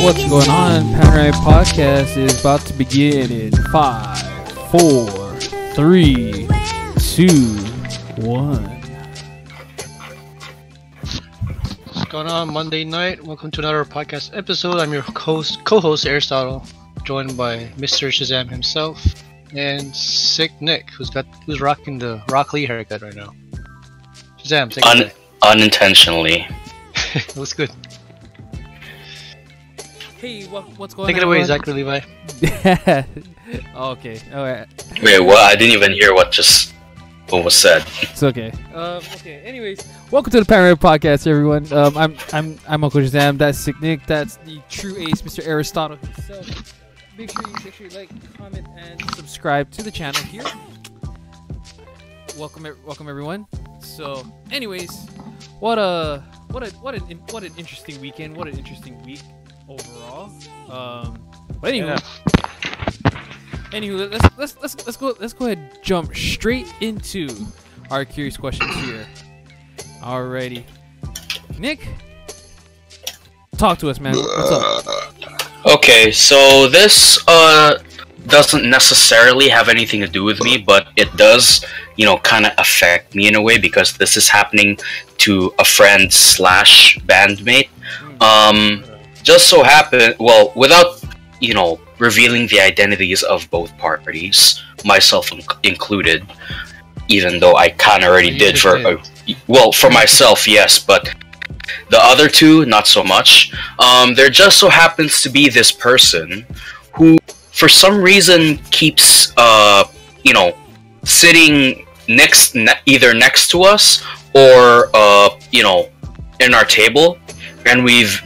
What's going on? Panoramic podcast is about to begin in 5, 4, 3, 2, 1. What's going on Monday night? Welcome to another podcast episode. I'm your co-host Aristotle, joined by Mr. Shazam himself and Sick Nick, who's rocking the Rock Lee haircut right now. Shazam, take it away. Unintentionally. What's good? Hey, what's going on? Take it away, Zachary Levi. Okay, alright. Wait, what? I didn't even hear what was said. It's okay. Okay. Anyways, welcome to the Panoramic podcast, everyone. I'm Uncle Shazam. That's Sick Nick. That's the true ace, Mr. Aristotle himself. Make sure you like, comment, and subscribe to the channel here. Welcome everyone. So, anyways, what an interesting weekend. What an interesting week overall. But anyway. Anyway, let's go ahead and jump straight into our curious questions here. Alrighty. Nick, talk to us, man. What's up? Okay, so this doesn't necessarily have anything to do with me, but it does, kind of affect me in a way because this is happening to a friend / bandmate. Just so happened, well, without, revealing the identities of both parties, myself included, even though I kind of already did for myself, yes, but the other two, not so much. There just so happens to be this person who, for some reason, keeps, sitting either next to us or, in our table, and we've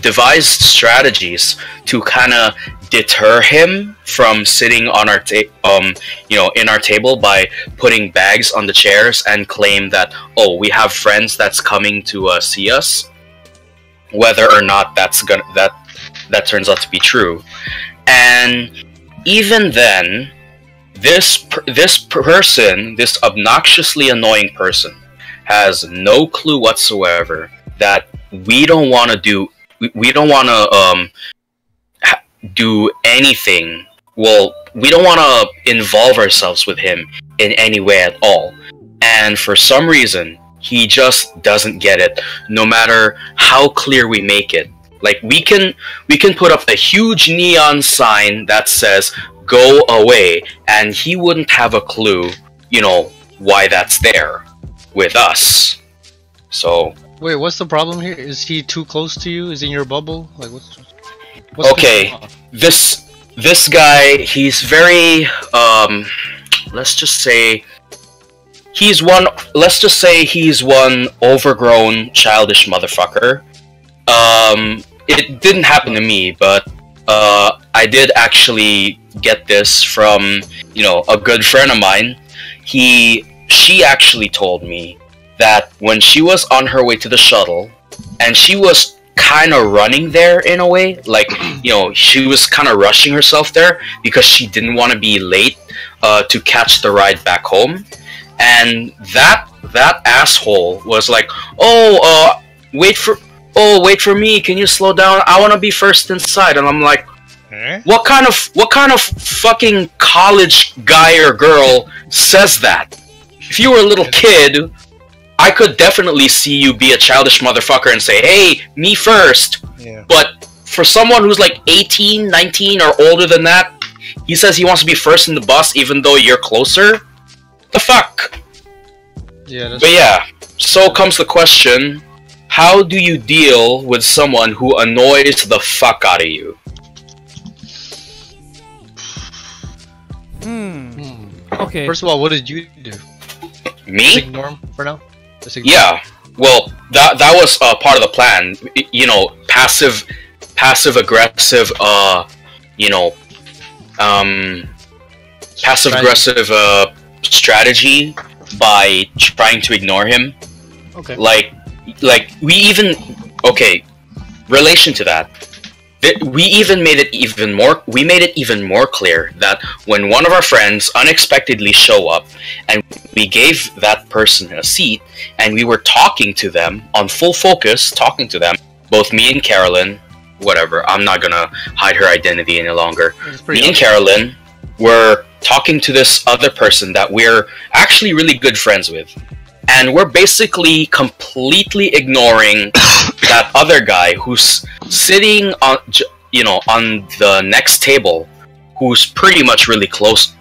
devised strategies to kind of deter him from sitting on our in our table by putting bags on the chairs and claim that, oh, we have friends that's coming to see us, whether or not that turns out to be true. And even then, this person, this obnoxiously annoying person, has no clue whatsoever that we don't want to do anything. Well, we don't want to involve ourselves with him in any way at all. And for some reason, he just doesn't get it, no matter how clear we make it. Like, we can put up a huge neon sign that says, "Go away," and he wouldn't have a clue, why that's there with us. So... Wait, what's the problem here? Is he too close to you? Is he in your bubble? Like, what's okay, this guy, he's very, let's just say he's one overgrown, childish motherfucker. It didn't happen to me, but, I did actually get this from, a good friend of mine. She actually told me that when she was on her way to the shuttle, and she was kind of running there in a way, like, she was kind of rushing herself there because she didn't want to be late to catch the ride back home, and that asshole was like, wait for me, can you slow down, I want to be first inside. And I'm like, what kind of fucking college guy or girl says that? If you were a little kid, I could definitely see you be a childish motherfucker and say, hey, me first. Yeah. But for someone who's like 18, 19, or older than that, he says he wants to be first in the bus even though you're closer? The fuck? Yeah. But yeah, so comes the question, how do you deal with someone who annoys the fuck out of you? Okay. First of all, what did you do? Me? Just ignore him for now? Yeah, well, that was part of the plan. Passive aggressive. Passive aggressive strategy by trying to ignore him. Okay. Like we even relation to that. We made it even more clear that when one of our friends unexpectedly show up and we gave that person a seat and we were talking to them on full focus, both me and Carolyn, whatever. I'm not gonna hide her identity any longer. Me and obvious. Carolyn were talking to this other person that we're actually really good friends with, and we're basically completely ignoring that other guy who's sitting on, on the next table, who's pretty much really close,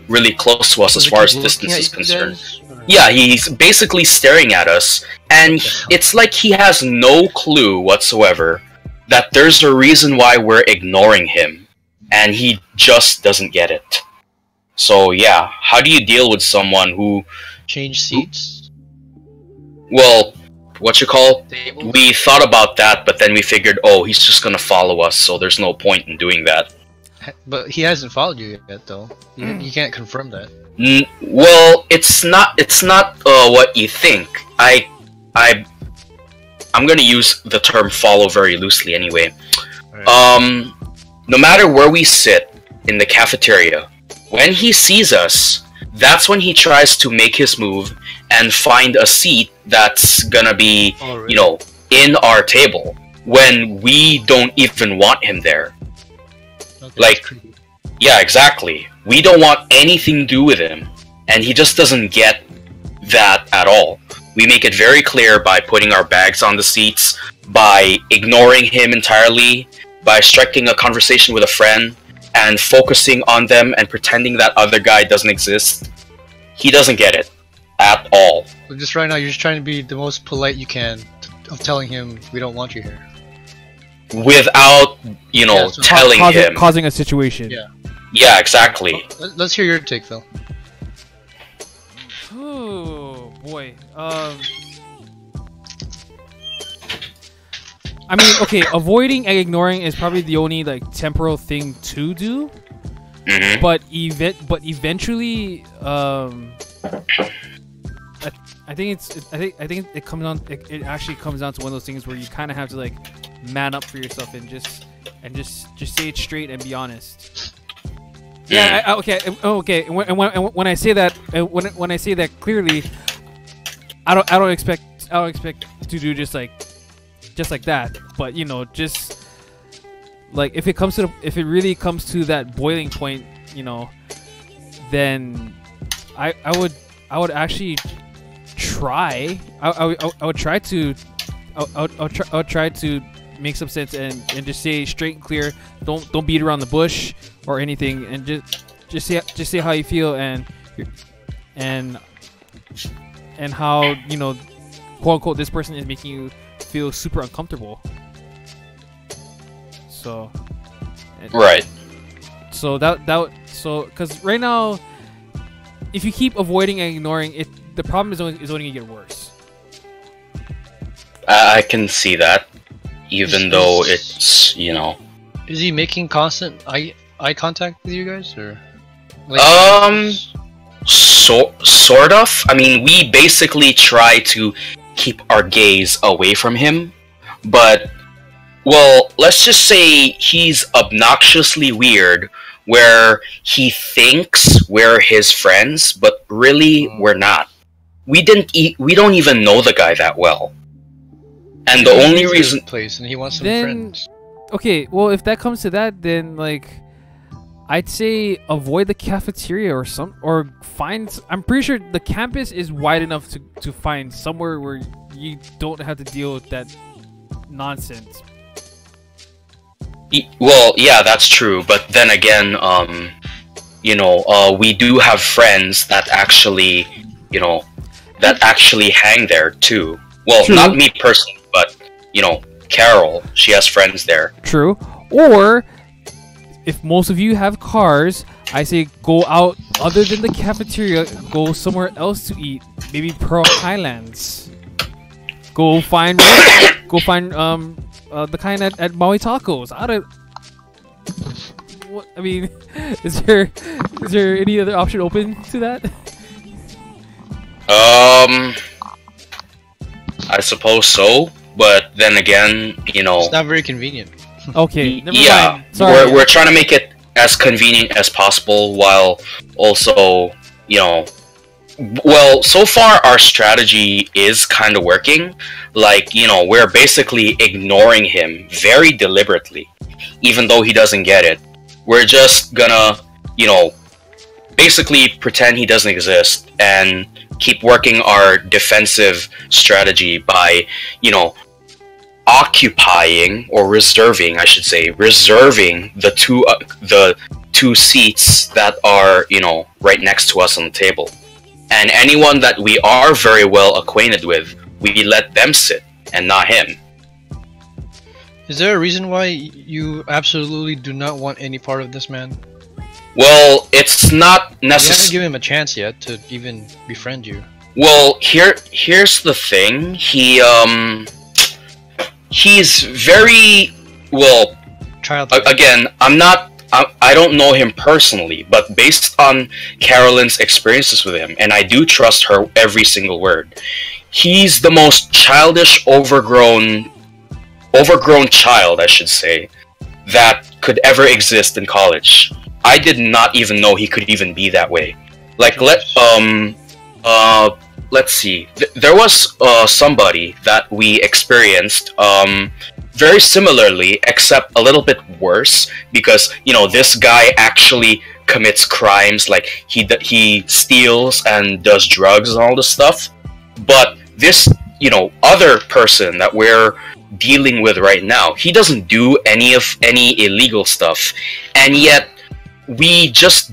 really close to us as far as distance is concerned. Yeah, he's basically staring at us, and it's like he has no clue whatsoever that there's a reason why we're ignoring him, and he just doesn't get it. So yeah, how do you deal with someone who... Change seats? Well, we thought about that, but then we figured, oh, he's just gonna follow us, so there's no point in doing that. But he hasn't followed you yet, though. You can't confirm that. Well, it's not what you think. I'm gonna use the term follow very loosely anyway. Right. No matter where we sit in the cafeteria, when he sees us, that's when he tries to make his move and find a seat that's gonna be, in our table, when we don't even want him there. Okay, yeah, exactly. We don't want anything to do with him, and he just doesn't get that at all. We make it very clear by putting our bags on the seats, by ignoring him entirely, by striking a conversation with a friend, and focusing on them and pretending that other guy doesn't exist. He doesn't get it at all. So just right now, you're just trying to be the most polite you can of telling him we don't want you here. Without, telling him. Causing a situation. Yeah. Yeah, exactly. Let's hear your take, Phil. Oh boy. I mean, okay, avoiding and ignoring is probably the only temporal thing to do. Mm-hmm. But eventually, I think it comes on. It actually comes down to one of those things where you kind of have to man up for yourself and just say it straight and be honest. Yeah. Okay. When I say that, when I say that clearly, I don't expect to do just like that. But just if it really comes to that boiling point, then I would actually try. I would try to make some sense and just say straight and clear. Don't beat around the bush or anything, and just say how you feel and how quote unquote this person is making you feel super uncomfortable. So right. So because right now, if you keep avoiding and ignoring it, the problem is only gonna get worse. I can see that, even though it's Is he making constant eye contact with you guys, or? Sort of. I mean, we basically try to keep our gaze away from him, but let's just say he's obnoxiously weird, where he thinks we're his friends, but really we're not. We don't even know the guy that well. And the only reason place and he wants some friends. Okay, well, if that comes to that, then I'd say avoid the cafeteria or find. I'm pretty sure the campus is wide enough to find somewhere where you don't have to deal with that nonsense. Well, yeah, that's true. But then again, we do have friends that actually, hang there too. Well, true. Not me personally, but Carol, she has friends there. True. Or if most of you have cars, I say go out other than the cafeteria, go somewhere else to eat. Maybe Pearl Highlands. Go find the kind at Maui Tacos. I mean, is there any other option open to that? I suppose so, but then again, it's not very convenient. Okay, never mind. Sorry. We're trying to make it as convenient as possible, while also, Well, so far our strategy is kind of working. Like, we're basically ignoring him very deliberately, even though he doesn't get it. We're just gonna, basically pretend he doesn't exist and keep working our defensive strategy by, occupying or reserving, I should say, reserving the two seats that are, right next to us on the table. And anyone that we are very well acquainted with, we let them sit and not him. Is there a reason why you absolutely do not want any part of this man? Well, it's not You necessary. haven't given him a chance yet to even befriend you. Well, here's the thing. He's very well. Childlike. Again, I don't know him personally, but based on Carolyn's experiences with him, and I do trust her every single word, he's the most childish, overgrown child, I should say, that could ever exist in college. I did not even know he could even be that way. Like, let's see. There was somebody that we experienced very similarly, except a little bit worse, because this guy actually commits crimes, like he steals and does drugs and all this stuff. But this other person that we're dealing with right now, he doesn't do any illegal stuff, and yet we just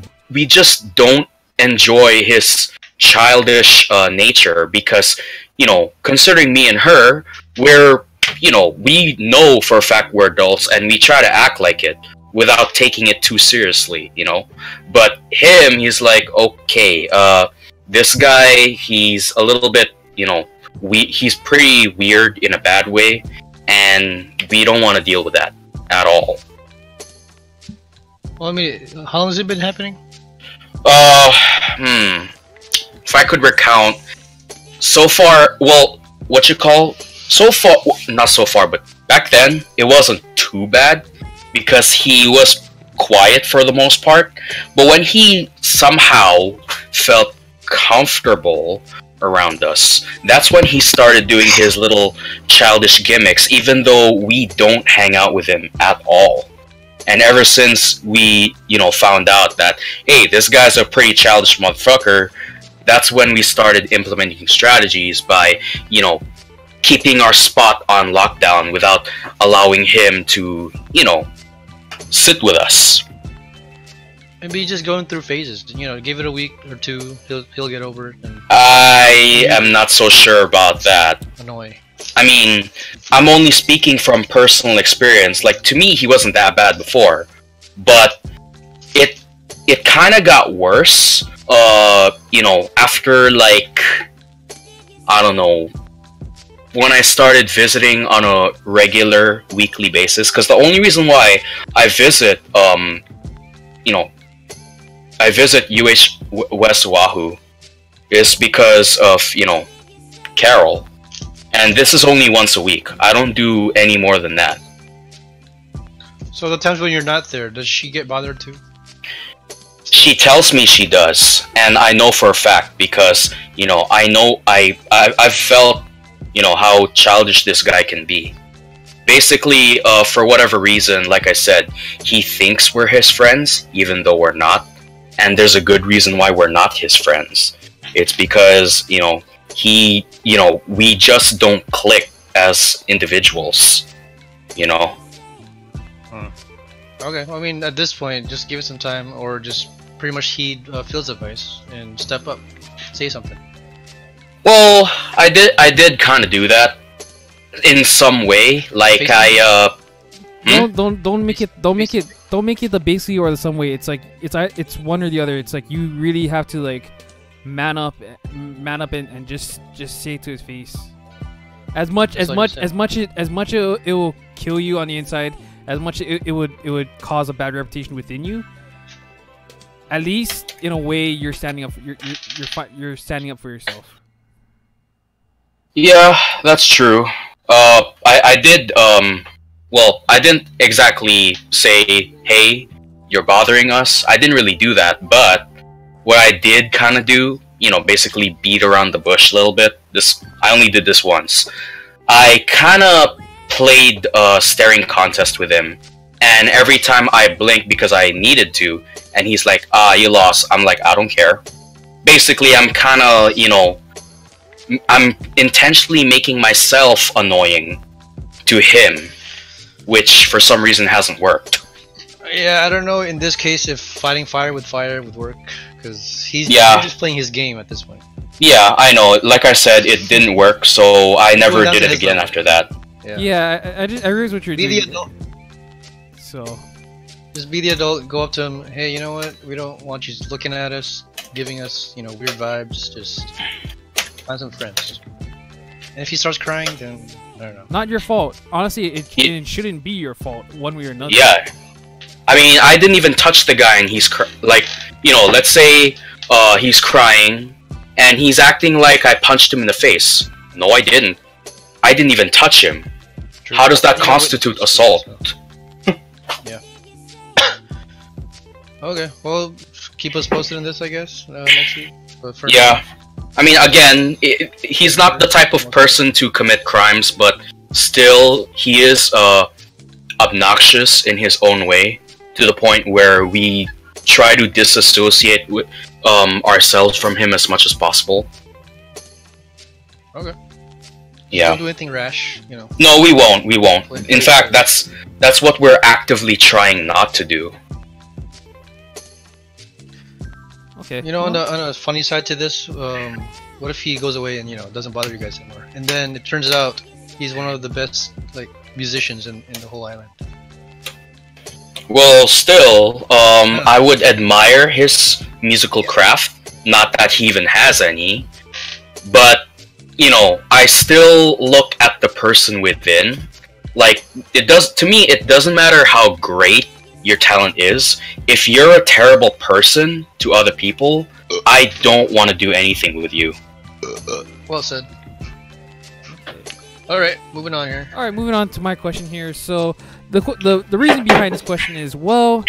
don't enjoy his childish nature, because considering me and her, we know for a fact we're adults, and we try to act like it without taking it too seriously, but him, he's like, okay, this guy, he's a little bit, he's pretty weird in a bad way, and we don't want to deal with that at all. Well, I mean, how long has it been happening? If I could recount, so far, well, so far, not so far, but back then, it wasn't too bad, because he was quiet for the most part, but when he somehow felt comfortable around us, that's when he started doing his little childish gimmicks, even though we don't hang out with him at all. And ever since we, found out that, hey, this guy's a pretty childish motherfucker, that's when we started implementing strategies by, keeping our spot on lockdown without allowing him to, sit with us. Maybe just going through phases. Give it a week or two, he'll get over it. And I am not so sure about that. annoy. I mean, I'm only speaking from personal experience. Like, to me, he wasn't that bad before, but it kind of got worse. After, like, I don't know, when I started visiting on a regular weekly basis, because the only reason why I visit, I visit UH West Oahu is because of, Carol. And this is only once a week. I don't do any more than that. So the times when you're not there, does she get bothered too? She tells me she does, and I know for a fact, because I've felt how childish this guy can be. Basically, for whatever reason, like I said, he thinks we're his friends, even though we're not, and there's a good reason why we're not his friends. It's because we just don't click as individuals, Okay, I mean, at this point, just give it some time, or just pretty much heed Phil's advice and step up, say something. Well, I did kind of do that in some way. Like, Don't make it the basically or the some way. It's like it's one or the other. It's like you really have to like man up and just say it to his face. As much it will kill you on the inside, as much it would cause a bad reputation within you. At least in a way, you're standing up. You're standing up for yourself. Yeah, that's true. I did. Well, I didn't exactly say, "Hey, you're bothering us." I didn't really do that, but what I did kind of do, basically beat around the bush a little bit. I only did this once. I kind of played a staring contest with him, and every time I blinked because I needed to, and he's like, you lost. I'm like, I don't care. Basically, I'm kind of, I'm intentionally making myself annoying to him, which for some reason hasn't worked. Yeah, I don't know in this case if fighting fire with fire would work, because he's just playing his game at this point. Yeah, I know. Like I said, it didn't work, so I never did it again after that. Yeah, I realize what you're doing. Be the adult. So, just be the adult. Go up to him. Hey, you know what? We don't want you looking at us, giving us, weird vibes. Just find some friends. And if he starts crying, then I don't know. Not your fault. Honestly, it shouldn't be your fault one way or another. Yeah. I mean, I didn't even touch the guy, and he's let's say he's crying, and he's acting like I punched him in the face. No, I didn't. I didn't even touch him. True. How does that constitute assault? Yeah. Okay, well, keep us posted on this, I guess, next week. But for now, I mean, again, he's not the type of person to commit crimes, but still, he is obnoxious in his own way, to the point where we try to disassociate with, ourselves from him as much as possible. Okay. Yeah. Don't do anything rash, No, we won't. We won't. In fact, that's what we're actively trying not to do. Okay. On a funny side to this, what if he goes away and doesn't bother you guys anymore, and then it turns out he's one of the best musicians in the whole island? Well, still, I would admire his musical craft. Not that he even has any, but I still look at the person within. To me, it doesn't matter how great your talent is. If you're a terrible person to other people, I don't want to do anything with you. Well said. Alright, moving on here. Alright, moving on to my question here. So, the reason behind this question is, well,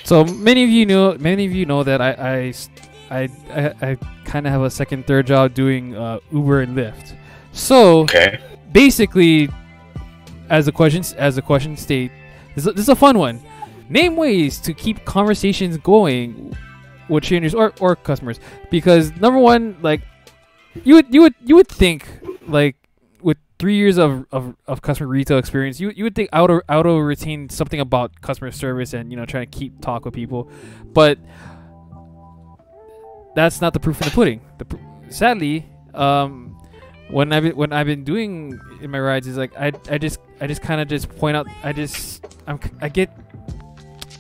so many of you know that I kind of have a second, third job doing Uber and Lyft. So, okay. Basically, as the question states, this is a fun one. Name ways to keep conversations going with strangers or customers, because number one, you would think, with 3 years of customer retail experience, you would think auto retain something about customer service and trying to keep talk with people, but that's not the proof in the pudding. Sadly, when I've been doing in my rides is I just kind of just point out, I get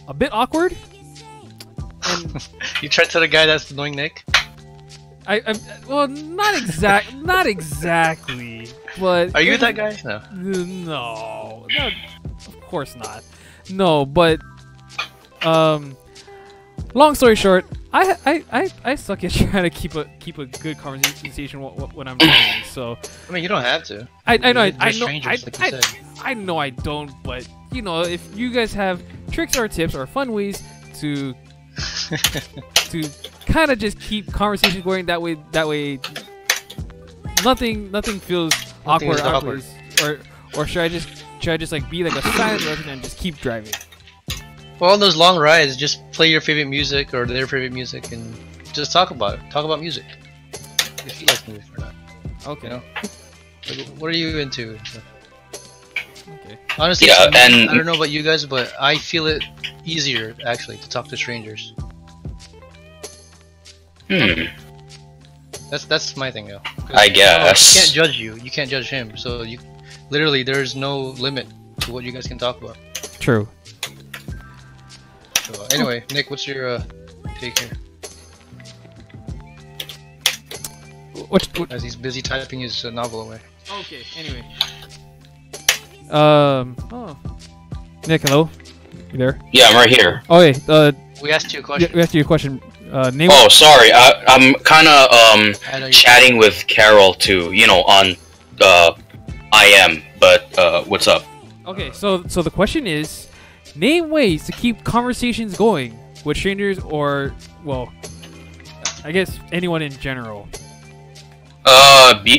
a bit awkward. And you try to tell the guy that's annoying Nick? Well, not exactly, but are you that guy? No, of course not. No, but long story short, I suck at trying to keep a good conversation when I'm driving. So I mean, you don't have to. I know Strangers, like you said. I know I don't, but if you guys have tricks or tips or fun ways to kind of just keep conversations going, that way nothing feels awkward. Or should I just be like a silent resident and just keep driving? Well, on those long rides, just play your favorite music or their favorite music and just talk about it. Talk about music. If you like music or not. Okay. What are you into? Okay. Honestly, yeah, I don't know about you guys, but I feel it easier actually to talk to strangers. That's my thing, though. I guess. You can't judge you. You can't judge him. So literally, there's no limit to what you guys can talk about. True. So, anyway, Nick, what's your take here? What? As he's busy typing his novel away. Okay. Anyway. Oh. Nick, hello. You there? Yeah, I'm right here. Okay. We asked you a question. We asked you a question. Name. Oh, sorry. I'm kind of chatting with Carol too. On IM. But what's up? Okay. So the question is, name ways to keep conversations going with strangers or, well, I guess anyone in general.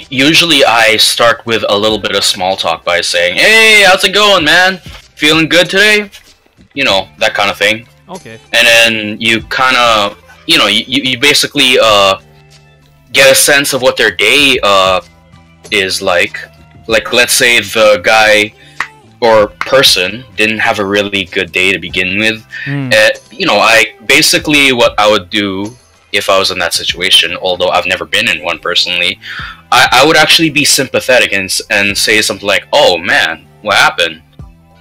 Usually I start with a little bit of small talk by saying, "Hey, how's it going, man? Feeling good today?" You know, that kind of thing. Okay. And then you kind of, you basically get a sense of what their day is like. Like, let's say the guy or person didn't have a really good day to begin with. What I would do if I was in that situation, although I've never been in one personally, I would actually be sympathetic and say something like, "Oh man, what happened?"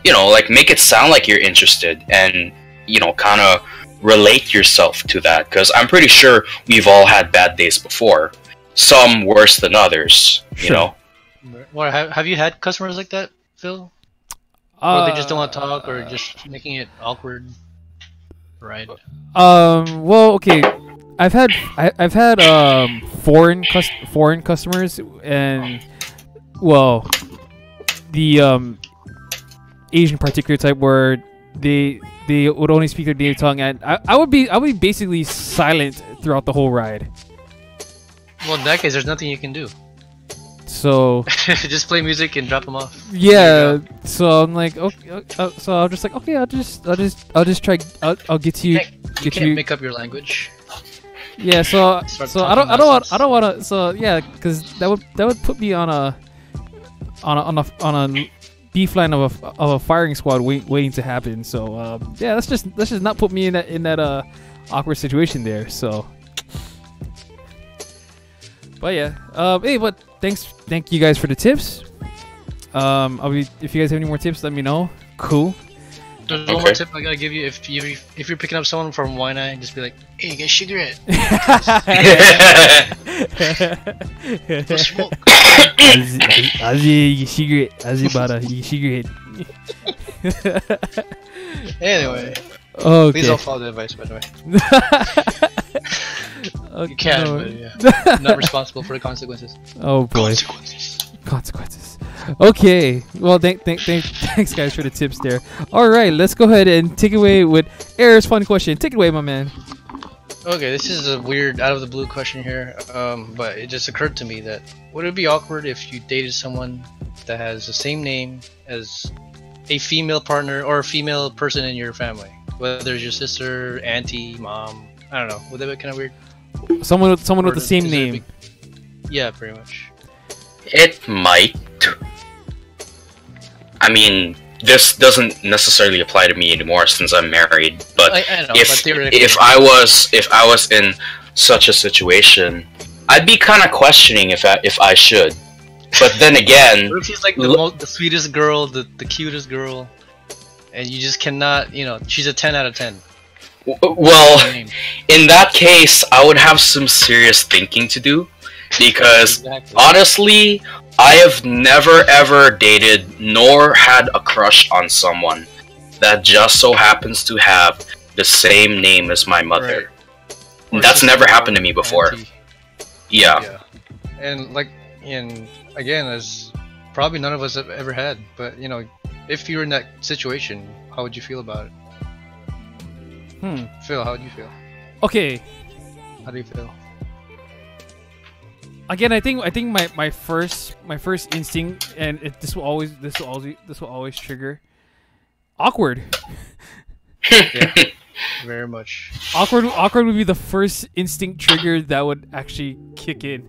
Like, make it sound like you're interested and, kind of relate yourself to that, because I'm pretty sure we've all had bad days before, some worse than others. What, have you had customers like that, Phil? Or they just don't want to talk, or just making it awkward, right? Well, okay. I've had foreign customers, and well, the Asian particular type where they would only speak their native tongue, and I would be basically silent throughout the whole ride. Well, in that case, there's nothing you can do. So just play music and drop them off. Yeah. So I'm like, okay. So I'm just like, okay. I'll just try. I'll get to you. You can't make up your language. Yeah. So I don't want to. So yeah, because that would put me on a beef line of a firing squad waiting to happen. So yeah, let's just not put me in that awkward situation there. So. But yeah, hey, but thank you guys for the tips. If you guys have any more tips, let me know. Cool. There's one more tip I gotta give you. If you're picking up someone from Waianae, just be like, "Hey, get cigarette." Go smoke. Cigarette. Anyway. Okay. Please don't follow the advice, by the way. Okay, you can, no. but yeah, not responsible for the consequences. Oh boy. Consequences. Okay. Well, thanks guys for the tips there. All right, let's go ahead and take it away with Air's fun question. Take it away, my man. Okay, this is a weird, out of the blue question here, but it just occurred to me that would it be awkward if you dated someone that has the same name as a female partner or a female person in your family, whether it's your sister, auntie, mom? I don't know. Would that be kind of weird? Someone with the same name. Yeah, pretty much. It might. I mean, this doesn't necessarily apply to me anymore since I'm married. But I know, if I was in such a situation, I'd be kind of questioning if I should. But then again, what if she's like the sweetest girl, the cutest girl, and you just cannot, she's a 10 out of 10. Well, in that case, I would have some serious thinking to do, because honestly, I have never ever dated nor had a crush on someone that just so happens to have the same name as my mother. Right. That's never happened to me before. Yeah. And again, as probably none of us have ever had, but if you're in that situation, how would you feel about it? Phil, how do you feel? Okay. How do you feel? Again, I think my first instinct, and this will always trigger awkward. Yeah, very much. Awkward would be the first instinct trigger that would actually kick in.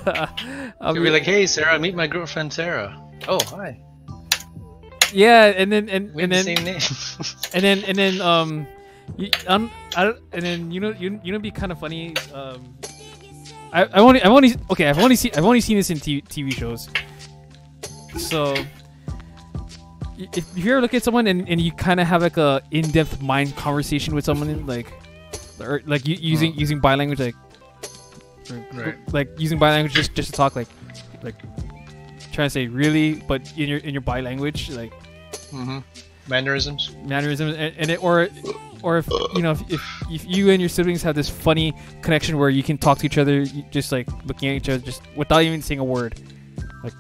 You'd be like, "Hey, Sarah, meet my girlfriend, Sarah." Oh, hi. Yeah, and then same name. and then be kind of funny. I've only seen this in TV shows. So if you ever look at someone and you kind of have like a in-depth mind conversation with someone, using body language, using body language just to talk, like trying to say really, but in your body language, mannerisms, or if you and your siblings have this funny connection where you can talk to each other, just like looking at each other, just without even saying a word, like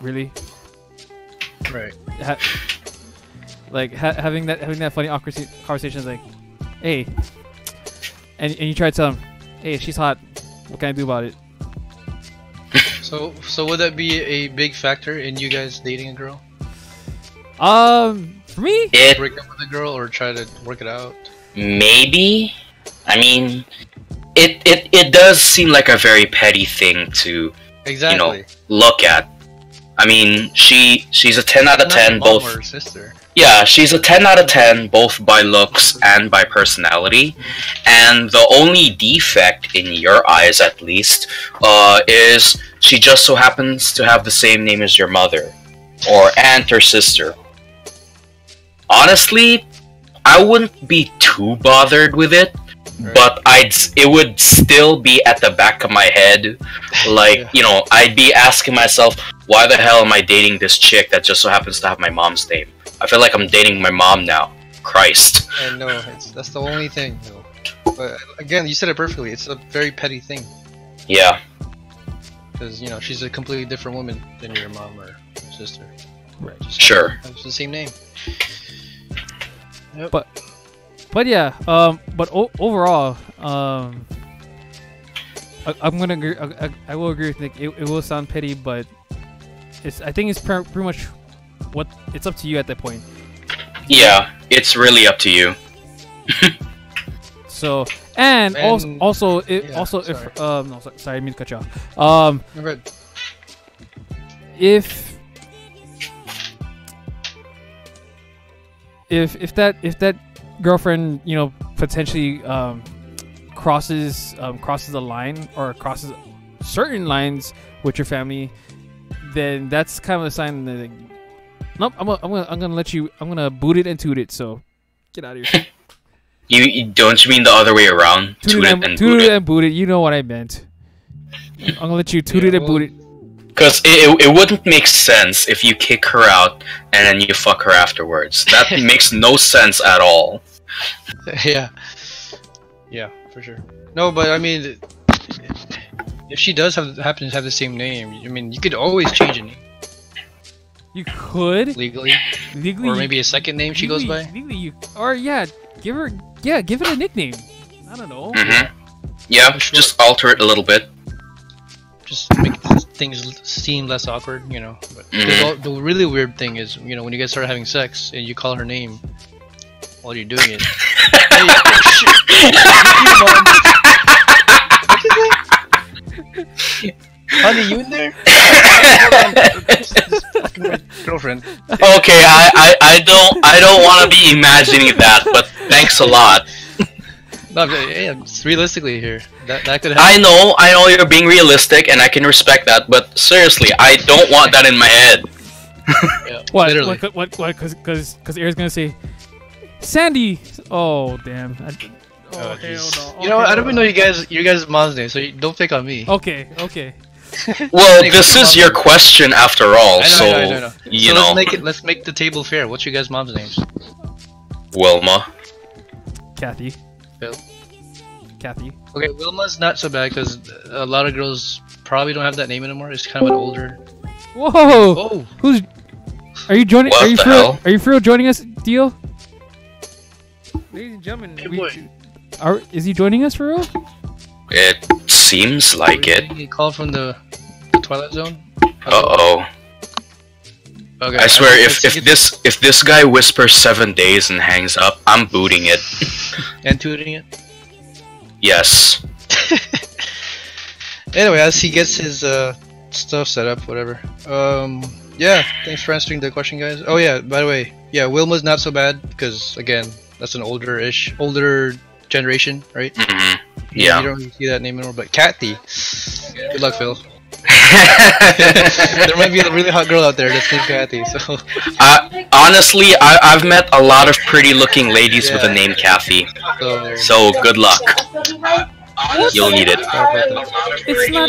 really, right? Having that funny awkward conversation is like, hey, and you try to tell them, hey, she's hot. What can I do about it? So would that be a big factor in you guys dating a girl? For me, Break up with a girl or try to work it out? maybe. I mean, it does seem like a very petty thing to Exactly. look at. I mean, she's a 10 out of 10 Not your mom both. or sister. Yeah, she's a 10 out of 10 both by looks and by personality. And the only defect, in your eyes at least, is she just so happens to have the same name as your mother, or aunt or sister. Honestly, I wouldn't be too bothered with it, but it would still be at the back of my head. Like, I'd be asking myself, why the hell am I dating this chick that just so happens to have my mom's name? I feel like I'm dating my mom now. Christ. I know, that's the only thing, though. But again, you said it perfectly. It's a very petty thing. Yeah. Because, she's a completely different woman than your mom or sister. Right. Just Sure. It's the same name. Yep. But yeah, but overall, I'm gonna agree. I will agree with Nick. It will sound petty, but I think it's pretty much it's up to you at that point. Yeah, it's really up to you. So and also sorry. if no, sorry, I didn't mean to cut you off. Right. If that girlfriend potentially crosses the line or crosses certain lines with your family, then that's kind of a sign that, like, nope, I'm gonna boot it and toot it. So get out of here. You don't you mean the other way around? Toot it and boot it. You know what I meant. I'm gonna let you toot it and boot it. Because it wouldn't make sense if you kick her out and then you fuck her afterwards. That makes no sense at all. Yeah, for sure. No, but I mean, if she does happen to have the same name, I mean, you could always change it You could legally, or maybe a second name she goes by. Legally, give it a nickname. I don't know. Yeah, just alter it a little bit. Just make things seem less awkward, But the really weird thing is, when you guys start having sex and you call her name while you're doing it. Hey, shit. Honey, you in there? Girlfriend. Okay, I don't want to be imagining that, but thanks a lot. No, yeah, realistically here, that could happen. I know you're being realistic, and I can respect that. But seriously, I don't want that in my head. Yeah, What? literally. What? Because Air's gonna say, Sandy. Oh damn. Hell no. I don't even know you guys' mom's name, so don't pick on me. Okay. Well, this is your question after all, I know. you know. Let's make the table fair. What's your guys' mom's names? Wilma. Kathy. Phil. Kathy. Okay, Wilma's not so bad because a lot of girls probably don't have that name anymore. It's kind of an older. Whoa! Oh, Who's? Are you joining? What Are you the for? hell? Are you for real joining us, Dio? Ladies and gentlemen, is he joining us for real? It seems like it. You called from the Twilight Zone. Uh-oh. Okay. I swear, if this guy whispers 7 days and hangs up, I'm booting it. and tooting it. Yes. Anyway, as he gets his stuff set up, whatever. Yeah. Thanks for answering the question, guys. Oh yeah. By the way, yeah, Wilma's not so bad because again, that's an older generation, right? Yeah. You don't really see that name anymore. But Kathy, good luck, Phil. There might be a really hot girl out there that's named Kathy. So. Honestly, I've met a lot of pretty-looking ladies with the name Kathy. So good luck. You'll need it. It's not.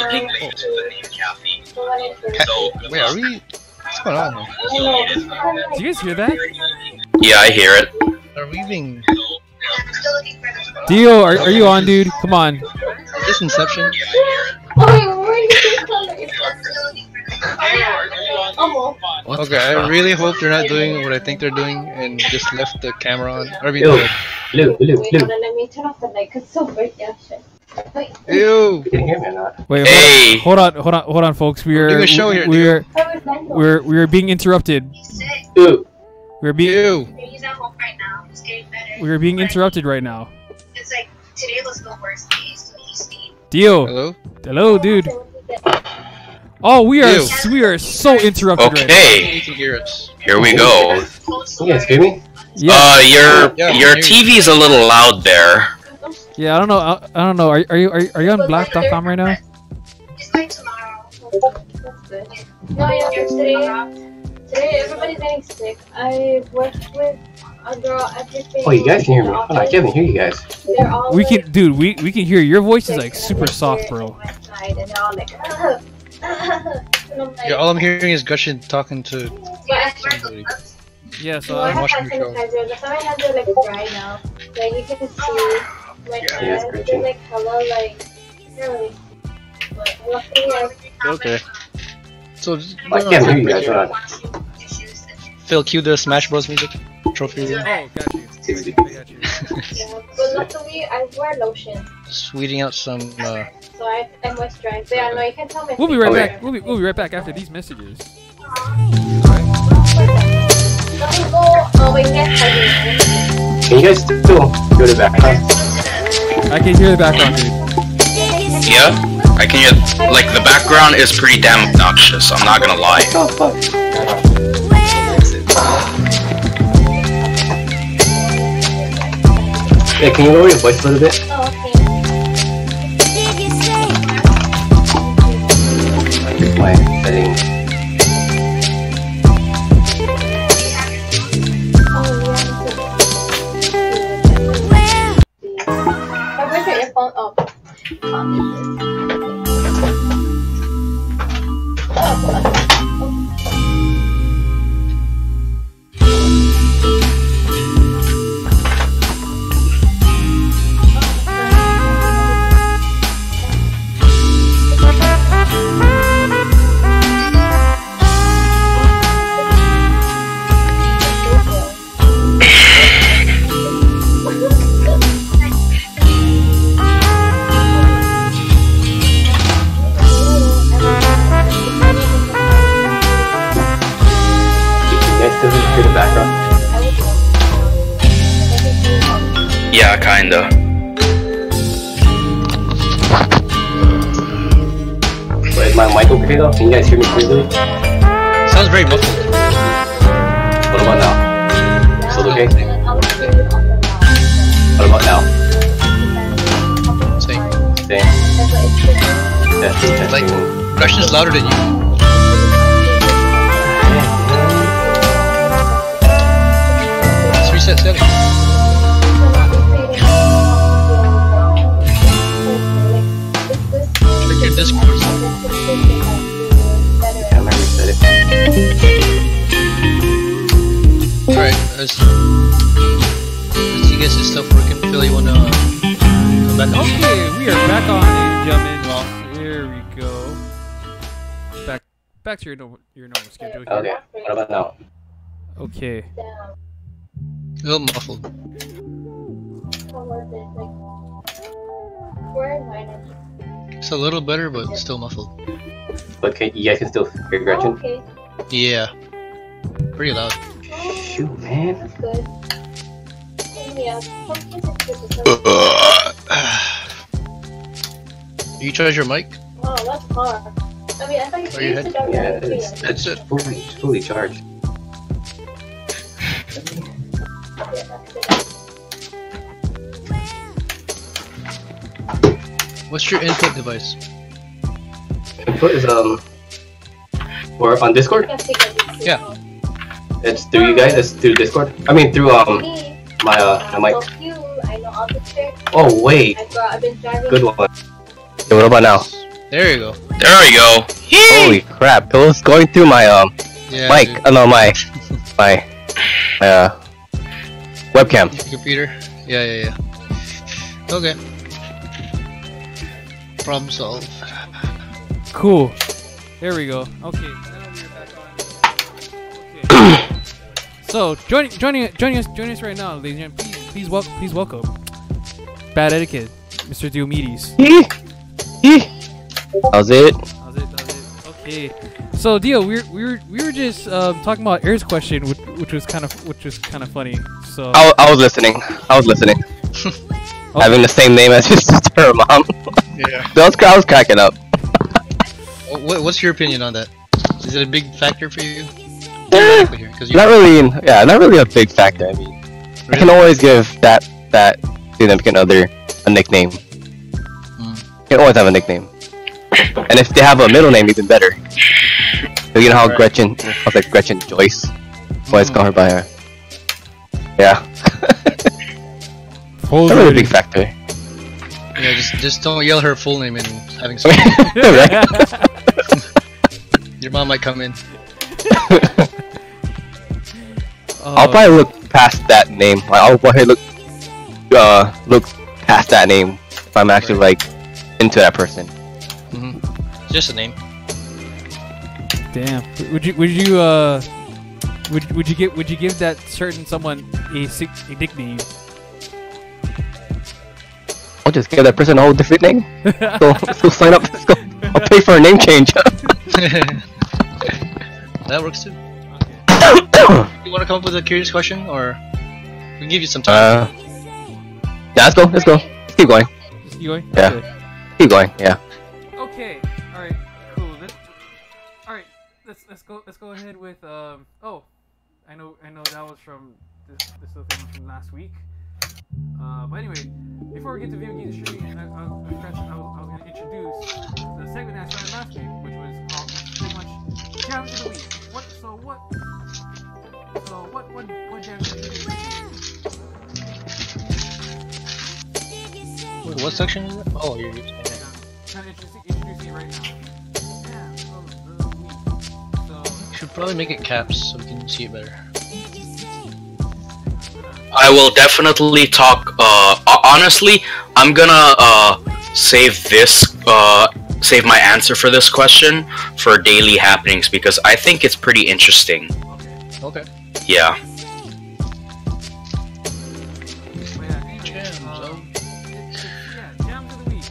Wait, are we? What's going on here? Do you guys hear that? Yeah, I hear it. Are we being? Dio, are you on, dude? Come on. Is this Inception? Okay, I really hope they're not doing what I think they're doing and just left the camera on. I mean, Luke. Let me turn off the light because it's so bright. Yeah, shit. Ew. You can hear me or not? Wait, Hey. hold on, folks. Doing a show here, we're being interrupted. Ew. We're being Ew. He's at home right now. He's getting better. we're being interrupted right now. It's like today was the worst day. So he's Dio. Hello? Hello, dude. Oh, we are so interrupted right now. Okay, You can hear us. here we go. Can you guys hear me? Yeah. Your TV is a little loud there. Yeah, I don't know. I don't know. Are you on black.com right now? It's like tomorrow. That's good. No, yeah, today everybody's getting sick. I worked with a girl at this Oh, you guys can hear me. Oh, I can't even hear you guys. They're all We like, can, dude. We can hear your voice is sick, like and super I'm soft, here bro. on my side, and they're all like, and I'm like, Yeah, all I'm hearing is Gushin talking to yeah, somebody. Yeah. So no, I I have watching hand your show. sanitizer. That's why my hands are like dry now. Like you can see my Yeah, hands. it's They're like hella like, they're really. But luckily, Okay. So, I can't hear you guys. Hold on. Phil, cue the Smash Bros music. Trophy. Oh, got you. Seriously. I got you. yeah. But luckily, I wear lotion, Sweeting out some, so I moisturize. But yeah, no, you can tell my. We'll be right Okay. back. We'll be right back after these messages. Let me go. Oh wait, get heavy. Can you guys still go to the background? I can hear the background, dude. Yeah, I can hear. Like the background is pretty damn obnoxious. I'm not gonna lie. Oh, fuck. Yeah, can you lower your voice a little bit? Oh, okay. My settings. Where's your earphone? Oh. Still hear the background? Yeah, kinda. But is my mic okay though? Can you guys hear me clearly? sounds very muffled. What about now? Still okay? What about now? Same. Same. Testing, Like, testing. Gushin's louder than you. Let's reset settings. Check your Discord. Yeah, my reset it. Alright, let's see, guess this stuff working. Phil, you wanna come back on? Okay, we are back on, ladies and gentlemen. Here we go. Back to your normal schedule here. Okay, what about now? Okay. A little muffled. It's a little better, but still muffled. But you guys can still hear Gretchen? Okay. Yeah. Pretty loud. Shoot, man. That's good. Yeah. You charge your mic? Oh, that's hard. I mean, I thought Or you your used head? to Yeah, W. it's fully charged. What's your input device? Input is or on Discord? Yeah. It's through you guys. It's through Discord. I mean through Me, my mic. so you, I know all the tricks. Oh wait, I've been driving. good one. Okay, what about now? There you go. There we go. Holy crap! It was going through my Yeah. mic. dude. Oh no, my webcam. Your computer? Yeah. Okay. Problem solved. Cool. There we go. Okay. Now we are back on. Okay. So joining us right now, ladies and gentlemen. Please welcome. Bad etiquette. Mr. Diomedes. How's it? How's it? Okay. So Dio, we were just talking about Air's question, which was kind of funny. So I was listening. Having the same name as his sister or mom. Yeah. I was cracking up. What's your opinion on that? Is it a big factor for you? Not really a big factor. I mean, I can always give that significant other a nickname. You can always have a nickname. And if they have a middle name, even better. So you know how Gretchen Joyce. Always call her by her. Yeah. Not really a big factor. Yeah, just don't yell her full name and having some. Your mom might come in. I'll probably look past that name. I'll probably look past that name if I'm actually like into that person. Just a name. Damn. Would you give that certain someone a nickname? I'll just give that person a whole different name. Let's go sign up. I'll pay for a name change. That works too. You want to come up with a curious question, or we can give you some time? Yeah, let's go. Let's keep going. Just keep going? Yeah. Okay. Keep going. Yeah. Okay. All right. Cool. Let's go ahead with oh, I know that was from this little thing from last week. But anyway, before we get to video game streaming, I was going to introduce the segment that I started last week, which was called pretty much Jams of the Week. What jams of the week? Wait, what section is it? Oh, you're Kind of introducing it right now. Jams of the week. So should probably make it caps so we can see it better. I will definitely talk. Honestly, I'm gonna save my answer for this question for daily happenings because I think it's pretty interesting. Okay. Yeah. Jams of the week.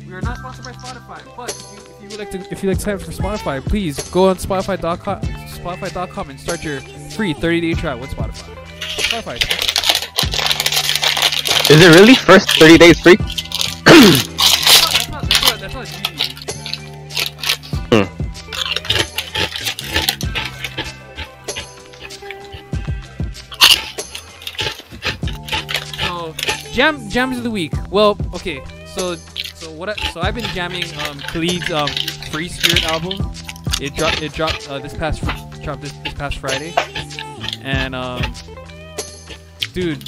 We are not sponsored by Spotify, but if you like to sign up for Spotify, please go on Spotify.com and start your free 30-day trial with Spotify. Is it really first 30 days free? That's not easy. So jams of the week. Well, okay. So I've been jamming Khalid's Free Spirit album. It dropped this past Friday, and dude,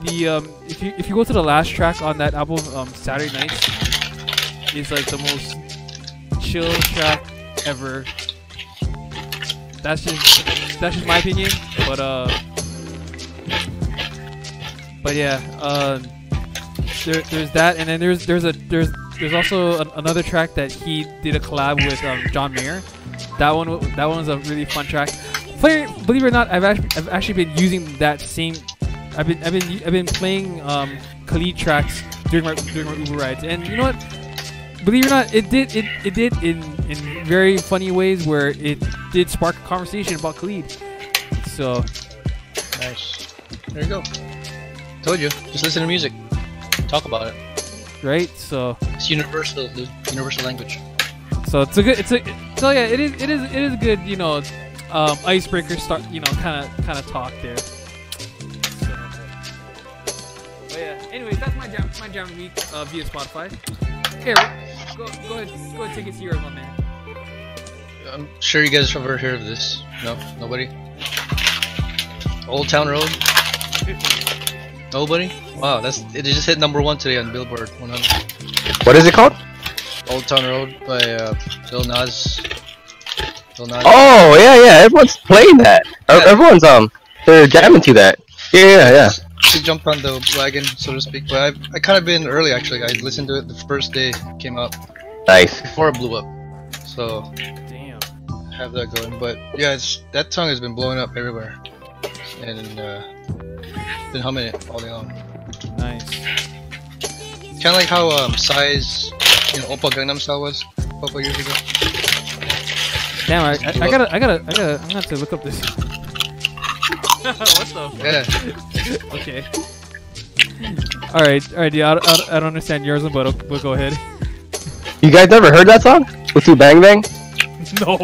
if you go to the last track on that album, Saturday Nights, is like the most chill track ever. That's just my opinion, but yeah, there's that, and then there's also another track that he did a collab with John Mayer. That one's a really fun track. Believe it or not, I've actually been using that same. I've been playing Khalid tracks during my Uber rides, and you know what? Believe it or not, it did in very funny ways where it did spark a conversation about Khalid. So nice. There you go. Told you. Just listen to music. Talk about it. Right. So it's universal. The universal language. So it is a good, you know, icebreaker start, you know, kind of talk there. So, but yeah. Anyways, that's my jam week via Spotify. Eric, go ahead, take it to yours, my man. I'm sure you guys have ever heard of this. No, nobody. Old Town Road. Nobody? Wow, it just hit #1 today on Billboard 100. What is it called? Old Town Road by Lil Nas. Oh yeah, everyone's playing that. Yeah. Everyone's they're jamming to that. Yeah. She jumped on the wagon, so to speak. But I kind of been early actually. I listened to it the first day it came out. Nice. Before it blew up. So Damn. I have that going. But yeah, that song has been blowing up everywhere, and been humming it all day long. Nice. Kind of like how Psy's, Oppa Gangnam Style was a couple years ago. Damn, I gotta, I'm gonna have to look up this. What the? Yeah. Okay. Alright, yeah, I don't understand yours, but we'll go ahead. You guys never heard that song? With two Bang Bang? No.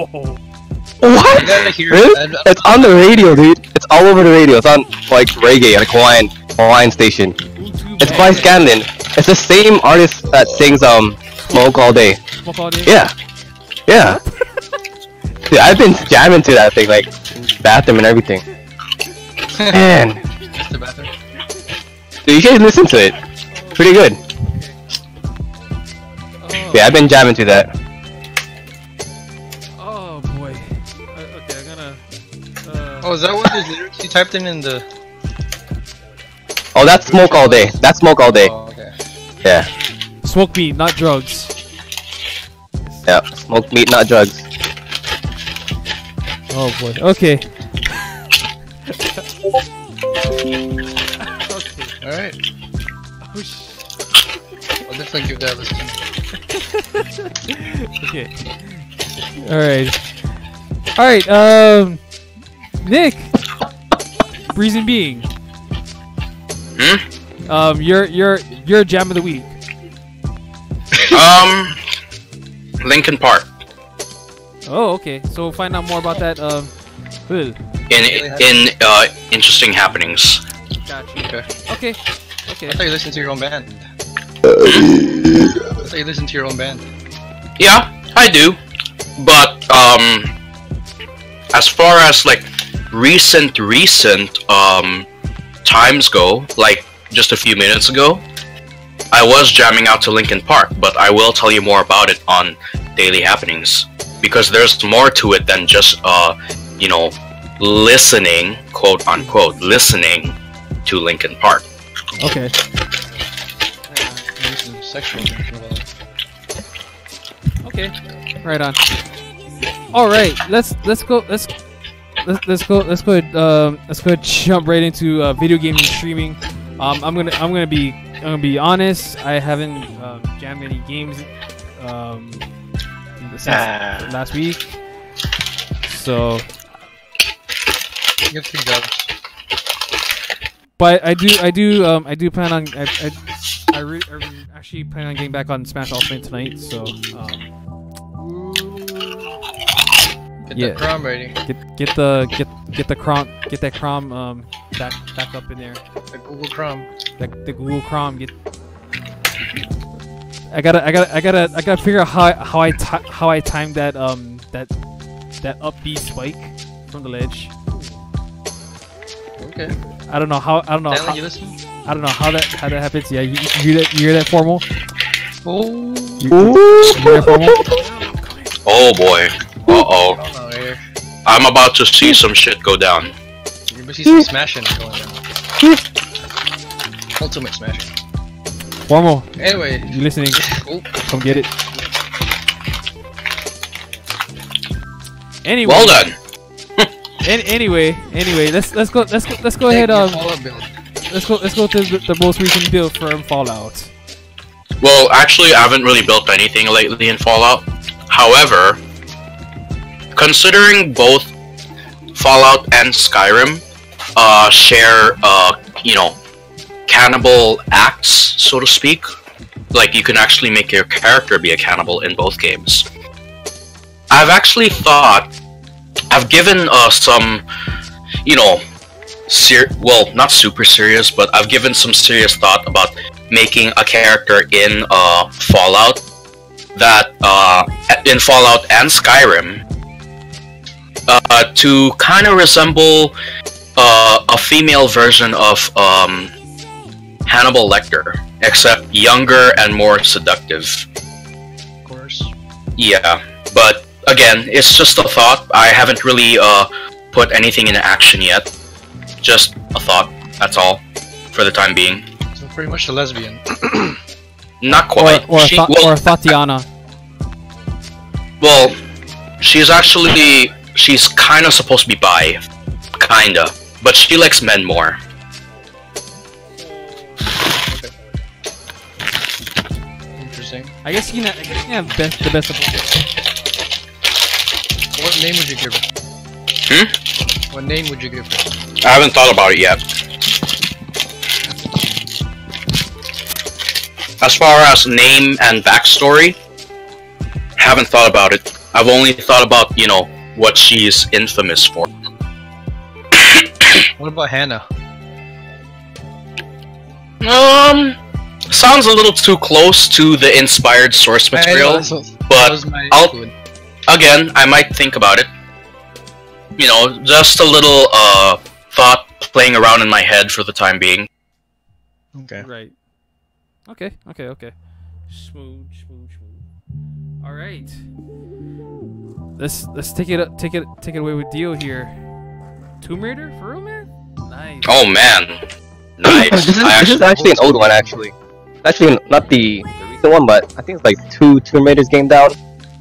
What? You gotta hear Really? it. It's on the radio, dude. It's all over the radio. It's on like reggae on a Hawaiian station. It's by Scanlon. It's the same artist that sings Smoke All Day. Smoke All Day? Yeah. Yeah. Dude, I've been jamming to that thing, like bathroom and everything. Man. That's the bathroom. Dude, you should listen to it. Pretty good. Oh. Yeah, I've been jamming to that. Oh boy. Okay, I'm gonna. Oh, is that what the lyrics you typed in the? Oh, that's Smoke All Day. That's Smoke All Day. Oh, okay. Yeah. Smoke meat, not drugs. Yeah. Smoke meat, not drugs. Oh boy. Okay. Alright. Oh, I'll definitely give that a listen. Okay. Alright, Nick! Reason being. Your jam of the week. Linkin Park. Oh, okay. So find out more about that, Will. In interesting happenings. Gotcha. Okay. Okay. I thought you listened to your own band. Yeah, I do. But as far as like recent times go, like just a few minutes ago, I was jamming out to Linkin Park, but I will tell you more about it on Daily Happenings because there's more to it than just listening, quote unquote, listening to Linkin Park. Okay. Okay. Right on. All right. Let's go jump right into video gaming streaming. I'm gonna be honest. I haven't jammed any games since last week. So. But I do plan on I actually plan on getting back on Smash Ultimate tonight. So Get the Crom ready. Get that Crom back up in there. The Google Chrome. The Google Chrome. I gotta figure out how I timed that that up B spike from the ledge. Okay. I don't know how You listen? I don't know how that happens. Yeah, you hear that Formal? Oh. You hear that Formal? Oh boy. Uh-oh. Oh, here. I'm about to see some shit go down. You're gonna see some smashing going down. Ultimate smashing. Formal. Anyway. You listening? Oh. Come get it. Anyway. Well done. Anyway, let's go ahead. Let's go to the most recent build from Fallout. Well, actually, I haven't really built anything lately in Fallout. However, considering both Fallout and Skyrim share, cannibal acts, so to speak, like you can actually make your character be a cannibal in both games. I've actually thought. I've given some, well, not super serious, but I've given some serious thought about making a character in Fallout that, in Fallout and Skyrim, to kind of resemble a female version of Hannibal Lecter, except younger and more seductive. Of course. Yeah, but. Again, it's just a thought. I haven't really put anything into action yet. Just a thought, that's all, for the time being. So pretty much a lesbian. Not quite. Or a Tatiana. Well, she's kind of supposed to be bi. Kinda. But she likes men more. I guess you can have the best of both. What name would you give her? What name would you give her? I haven't thought about it yet. As far as name and backstory, haven't thought about it. I've only thought about, you know, what she is infamous for. What about Hannah? Sounds a little too close to the inspired source material, but again, I might think about it. You know, just a little thought playing around in my head for the time being. Okay. Right. Okay. Smooth. All right. Let's take it away with Dio here. Tomb Raider for real, man. Nice. Oh man, nice. This is actually an old one, actually. Actually, not the recent one, but I think it's like 2 Tomb Raiders game down.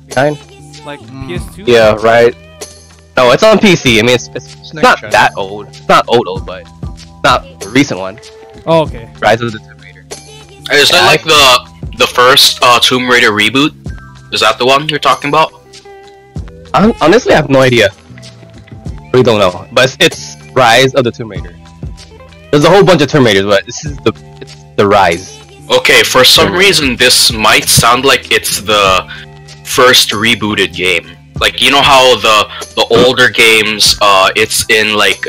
Behind. Like PS2. Yeah, right. No, it's on PC. I mean, it's not that old. It's not old, but it's not the recent one. Oh, okay. Rise of the Tomb Raider. Is that like the first Tomb Raider reboot? Is that the one you're talking about? Honestly, I have no idea. Really don't know. But it's Rise of the Tomb Raider. There's a whole bunch of Tomb Raiders, but this is the Rise. Okay, for some reason this might sound like it's the first rebooted game. Like, you know how the older games, it's in like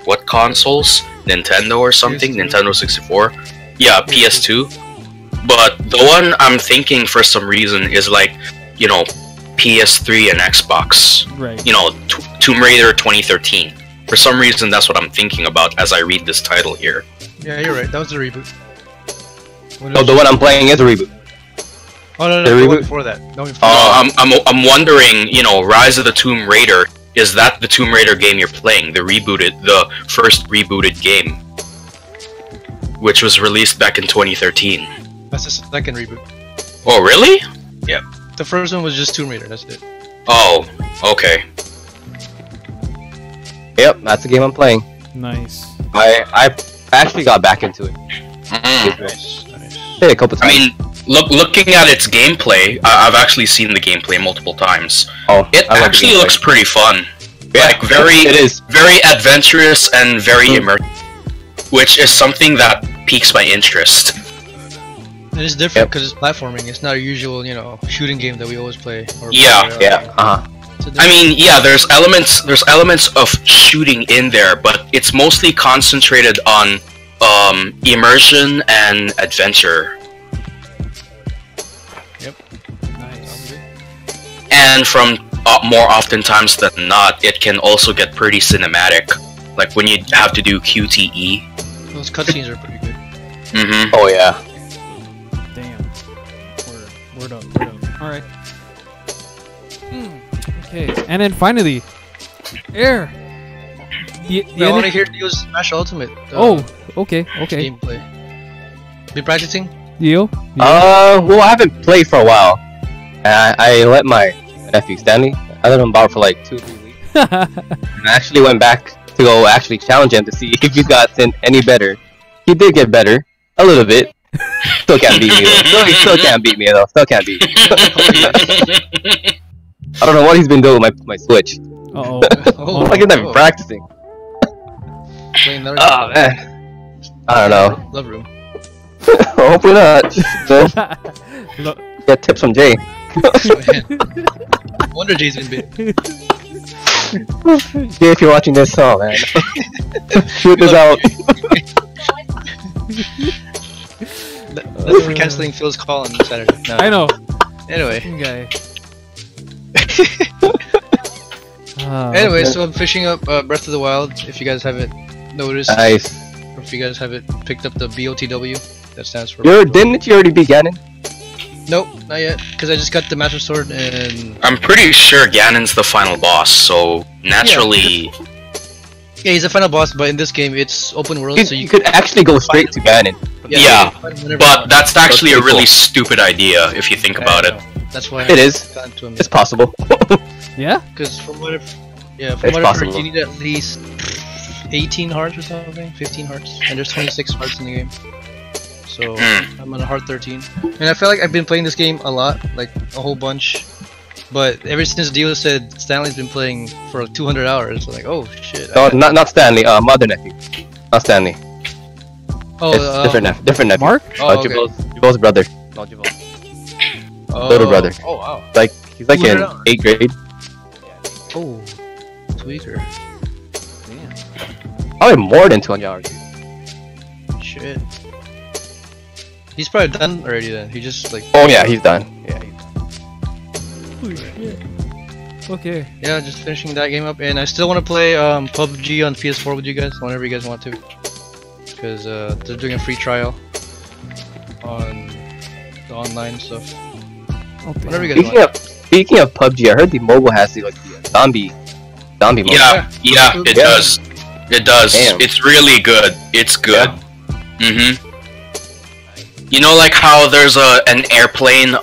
what consoles? Nintendo or something? PS2. Nintendo 64? Yeah, PS2. But the one I'm thinking for some reason is like, you know, PS3 and Xbox. Right. You know, Tomb Raider 2013. For some reason, that's what I'm thinking about as I read this title here. Yeah, you're right. That was the reboot. Oh, the one I'm playing is a reboot. Oh no, The the one reboot? before that. No, before I'm wondering, you know, Rise of the Tomb Raider, is that the Tomb Raider game you're playing? The first rebooted game, which was released back in 2013. that's the second reboot. Oh, really? The first one was just Tomb Raider. That's it. Oh, okay. Yep, that's the game I'm playing. Nice. I actually got back into it. Nice. Hey, a couple I times. mean, looking at its gameplay, I've actually seen the gameplay multiple times. Oh, It I like the actually gameplay. looks pretty fun. Yeah, Like very, it is. very adventurous and very immersive, which is something that piques my interest. It is different because it's platforming. It's not a usual, you know, shooting game that we always play. Or Yeah. play, Yeah. it's a I mean, yeah, there's elements of shooting in there, but it's mostly concentrated on immersion and adventure. Nice. And from more oftentimes than not, it can also get pretty cinematic. Like when you have to do QTE. Those cutscenes are pretty good. Mm-hmm. Oh yeah. Damn. Word up. Alright. Okay, and then finally, Air. I want to hear Dio's Smash Ultimate. Okay. Gameplay. Be practicing? Dio? Well, I haven't played for a while. I let my nephew Stanley. I let him borrow for like 2-3 weeks. And I actually went back to go actually challenge him to see if he's gotten any better. He did get better a little bit. Still can't beat me though. Still can't beat me though. Still can't beat me. I don't know what he's been doing with my Switch. Uh-oh. Like he's not even practicing. Playing another Oh man. I don't know. Love Room. Hopefully not. So, Look, get tips from Jay. Wonder Jay's been bit. Jay, if you're watching this, oh man. Shoot this out. That's for canceling Phil's call on Saturday. No. I know. Anyway. Okay. Anyway, so I'm fishing up Breath of the Wild. If you guys haven't noticed, Nice. or if you guys haven't picked up the BOTW, that stands for. Didn't you already beat Ganon? Nope, not yet. Because I just got the Master Sword and. I'm pretty sure Ganon's the final boss, so naturally. Yeah, he's a final boss, but in this game it's open world, so You could actually go straight to Ganon. Yeah, find him whenever you But want. that's actually a pretty really cool. stupid idea if you think about it. That's why It is. got into him. It's possible. Yeah? Because from what I've, It's heard, possible. you need at least 18 hearts or something, 15 hearts, and there's 26 hearts in the game. So So I'm on hard 13, and I feel like I've been playing this game a lot, like a whole bunch. But ever since Dio said Stanley's been playing for 200 hours, I'm like, oh shit. No, not Stanley. Mother nephew. Not Stanley. Oh, it's different nephew. Mark? Oh, okay. Jabal's brother. No, Jabal. Little brother. Oh wow. Like he's like in 8th grade. Oh, tweaker. Damn. Probably more than 200 hours. Shit. He's probably done already then. He just like. Oh yeah, he's done. Yeah. Holy shit. Okay. Yeah, just finishing that game up, and I still want to play PUBG on PS4 with you guys whenever you guys want to, because they're doing a free trial on the online stuff. Okay. Whenever you guys want. Speaking of PUBG, I heard the mobile has the zombie mode. Yeah, it does. It does. Damn. It's really good. It's good. Yeah. You know, like how there's an airplane.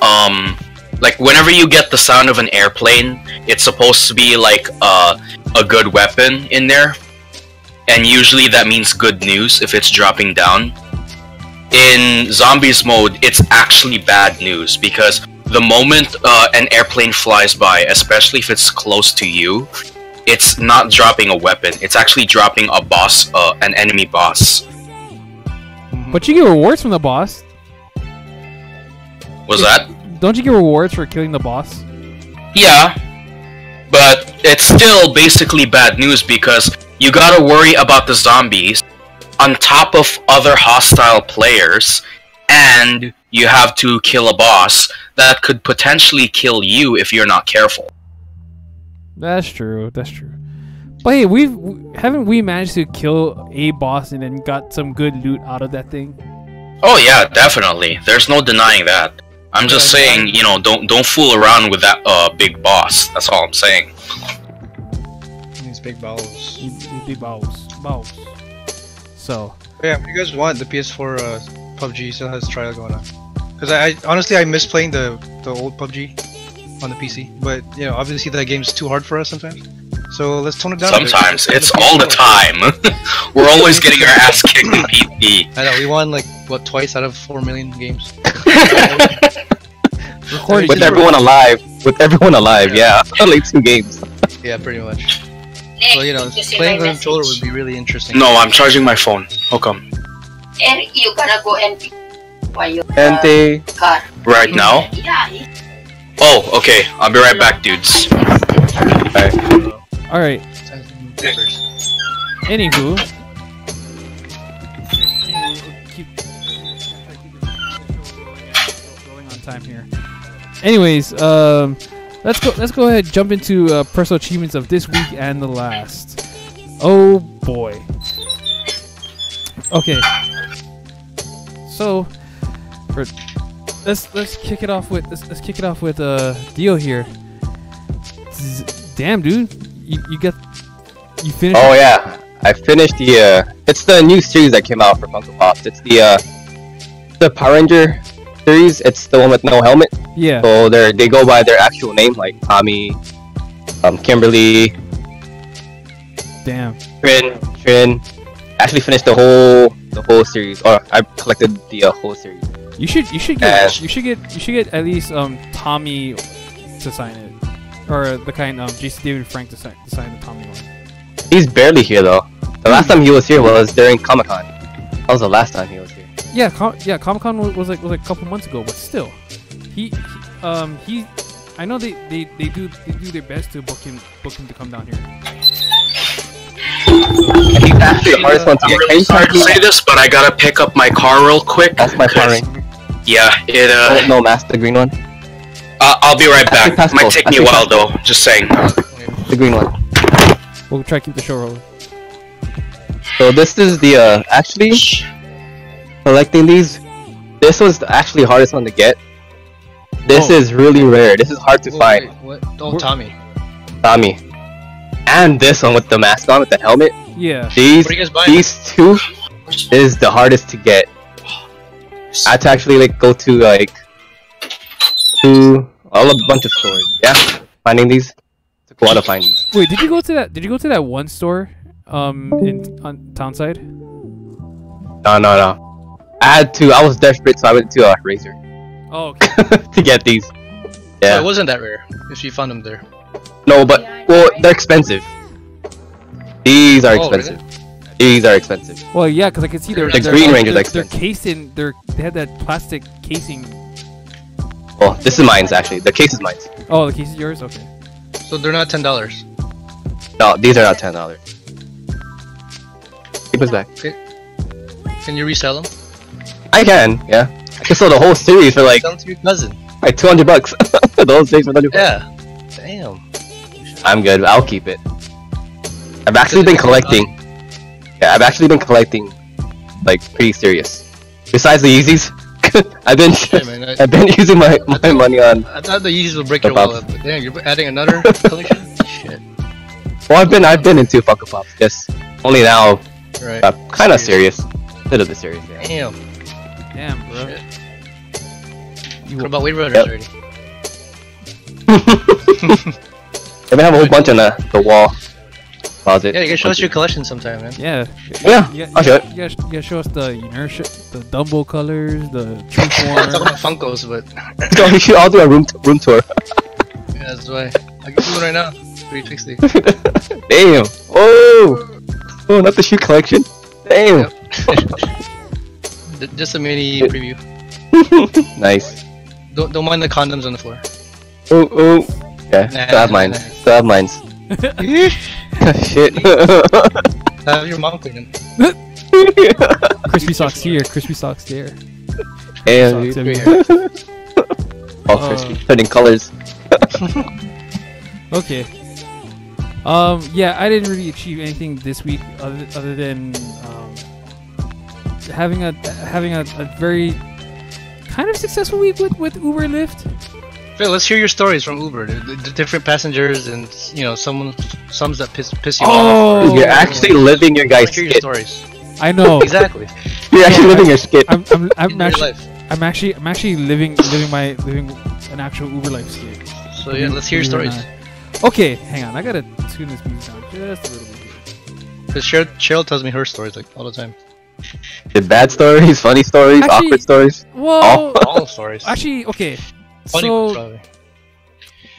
Like whenever you get the sound of an airplane, it's supposed to be like a good weapon in there, and usually that means good news if it's dropping down. In zombies mode, it's actually bad news because the moment an airplane flies by, especially if it's close to you, it's not dropping a weapon. It's actually dropping a boss, an enemy boss. But you get rewards from the boss. Was that? Don't you get rewards for killing the boss? Yeah, but it's still basically bad news because you gotta worry about the zombies on top of other hostile players, and you have to kill a boss that could potentially kill you if you're not careful. That's true. That's true. But hey, haven't we managed to kill a boss and then got some good loot out of that thing? Oh yeah, definitely. There's no denying that. I'm just saying, you know, don't fool around with that big boss. That's all I'm saying. These big balls. Big balls. So. Yeah, if you guys want, the PS4 PUBG still has trial going on. Because I honestly I miss playing the old PUBG on the PC, but you know obviously that game's too hard for us sometimes. So let's tone it down. Sometimes it's all the time. We're always getting our ass kicked in PC. I know we won like what twice out of 4 million games. With everyone alive, yeah. Only 2 games. Yeah, pretty much. So you know, playing the controller would be really interesting. No, I'm charging my phone. How come? And you gonna go and why you car Right now? Yeah. Oh, okay. I'll be right back, dudes. Alright. Anywho. Going on time here. Anyways, let's go ahead and jump into personal achievements of this week and the last. Oh boy. Okay. So let's kick it off with Dio here. Damn, dude, you finished. Oh yeah, I finished the. It's the new series that came out for Funko Pops. It's the Power Ranger series. It's the one with no helmet. Yeah. So they go by their actual name, like Tommy, Kimberly. Damn. Trin. Actually finished the whole series, or I collected the whole series. You should get at least Tommy to sign it, or the kind JC David Frank to sign the Tommy one. He's barely here though. The last time he was here was during Comic-Con. That was the last time he was here. Yeah, Comic-Con was like a couple months ago, but still, he I know they do their best to book him to come down here. And he's actually the hardest one to get. I'm sorry to say this, but I gotta pick up my car real quick. That's my Power Ranger. Yeah, it no mask, the green one. I'll be right back. Might take me a while though. Just saying. The green one. We'll try to keep the show rolling. So this is the actually collecting these. This was actually the hardest one to get. This is really rare. This is hard to find. What? Oh, Tommy. And this one with the mask on, with the helmet. Yeah. These two is the hardest to get. I had to actually like go to like a bunch of stores. Yeah, finding these. It took a while to find these. Wait, did you go to that one store on Townside? No. I was desperate, so I went to Razor Oh, okay. to get these. So Yeah. it wasn't that rare if you found them there. No, but well, they're expensive. These are Oh, expensive. These are expensive. Well, yeah, because I can see they're The they're- Green Ranger's they're expensive. cased in. They had that plastic casing. Well, this is mine's actually. The case is mine's. Oh, the case is yours. Okay. So they're not $10. No, these are not $10. Keep us back. Can you resell them? I can, yeah. I can sell the whole series for like Sell them to your cousin. $200. The whole series for $200. Yeah. Damn. I'm good. I'll keep it. I've actually been collecting. Yeah, I've actually been collecting, like, pretty serious. Besides the Yeezys, Hey, man, I've been using my money on. I thought the Yeezys would break your Funko wallet, but damn, you're adding another collection? Shit. Well, I've been into Funko Pops. Just only now, Right. kind of serious. A little bit serious. Yeah. Damn. Damn, bro. Shit. You What about Wave Runners Yep. already? I've been having a whole bunch on the wall closet. Yeah, you can show us your collection sometime, man. Yeah. Yeah, I'll show it. You gotta show us the inertia, the Dumbo colors, the true I'm talking form. about Funkos, but So I'll do a room tour. yeah, that's why. I can do it right now. 360. Damn. Oh, not the shoe collection. Damn. Yep. Just a mini preview. Nice. Don't mind the condoms on the floor. Oh. Yeah, Nah, still have mine. nah. Still have mine. Shit. Have your mom clean them. Crispy socks here, crispy socks there. Damn, Socks dude. everywhere. All crispy. Turning colors. Okay. Yeah, I didn't really achieve anything this week other than having a very kind of successful week with Uber and Lyft. Phil, let's hear your stories from Uber. The different passengers and, you know, some that piss you Oh! off. You're actually living your guy's Let's hear your skit. stories. I know. Exactly. You're actually living your skit. I'm In actually your life. I'm actually living an actual Uber life skit. So yeah, let's hear your Believe it or stories. not. Okay, hang on. I gotta tune this music down just a little bit here. Because Cheryl tells me her stories like all the time. The bad stories, funny stories, Actually- awkward stories. Well, All stories. actually, okay. Funny ones, So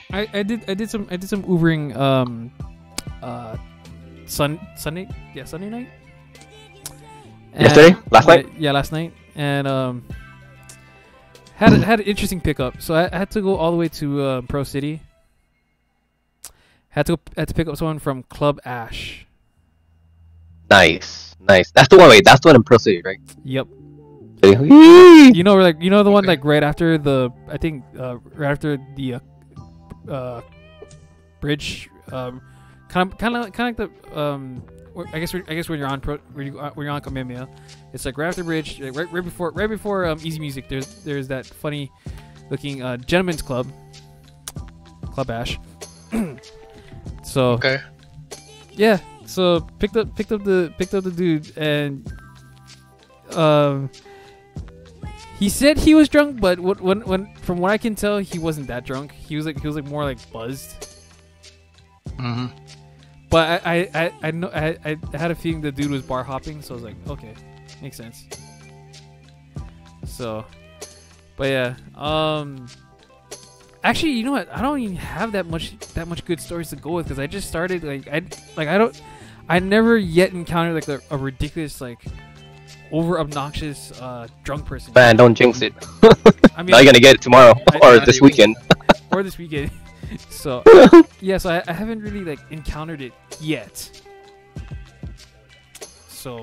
probably. I did some Ubering Sunday night. Yesterday? Last night? Yeah, last night, and had an interesting pickup. So I had to go all the way to Pro City. Had to pick up someone from Club Ash. Nice. That's the one. Wait, that's the one in Pro City, right? Yep. Whee! You know, the one like right after the right after the bridge. Kind of like the I guess when you're on when you're on Kamehameha, it's like right after the bridge, like right before Easy Music. There's that funny looking gentleman's club, Club Ash. So Okay. yeah, so picked up the dude, and he said he was drunk, but when from what I can tell, he wasn't that drunk. He was like more like buzzed. Mm-hmm. But I know I had a feeling the dude was bar hopping, so I was like, okay, makes sense. So, but yeah, actually, you know what? I don't even have that much good stories to go with because I just started I never yet encountered like a ridiculous like over obnoxious drunk person. Man, don't jinx it. I mean, Now you're gonna get it tomorrow or I- this weekend. or this weekend. So yeah, so I haven't really like encountered it yet. So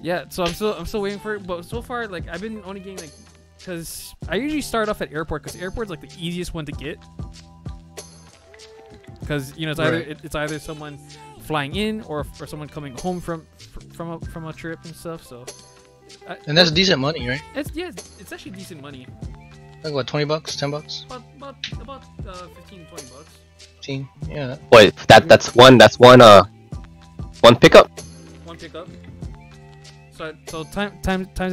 yeah, so I'm still waiting for it. But so far, like I've been only getting like, because I usually start off at airport because airport's like the easiest one to get. Because you know it's either someone flying in or someone coming home from a trip and stuff. So And that's decent money, right? it's actually decent money. Like what, $20, $10? About 15, 20 bucks. 15? Yeah. Wait, that's one pickup. One pickup. So times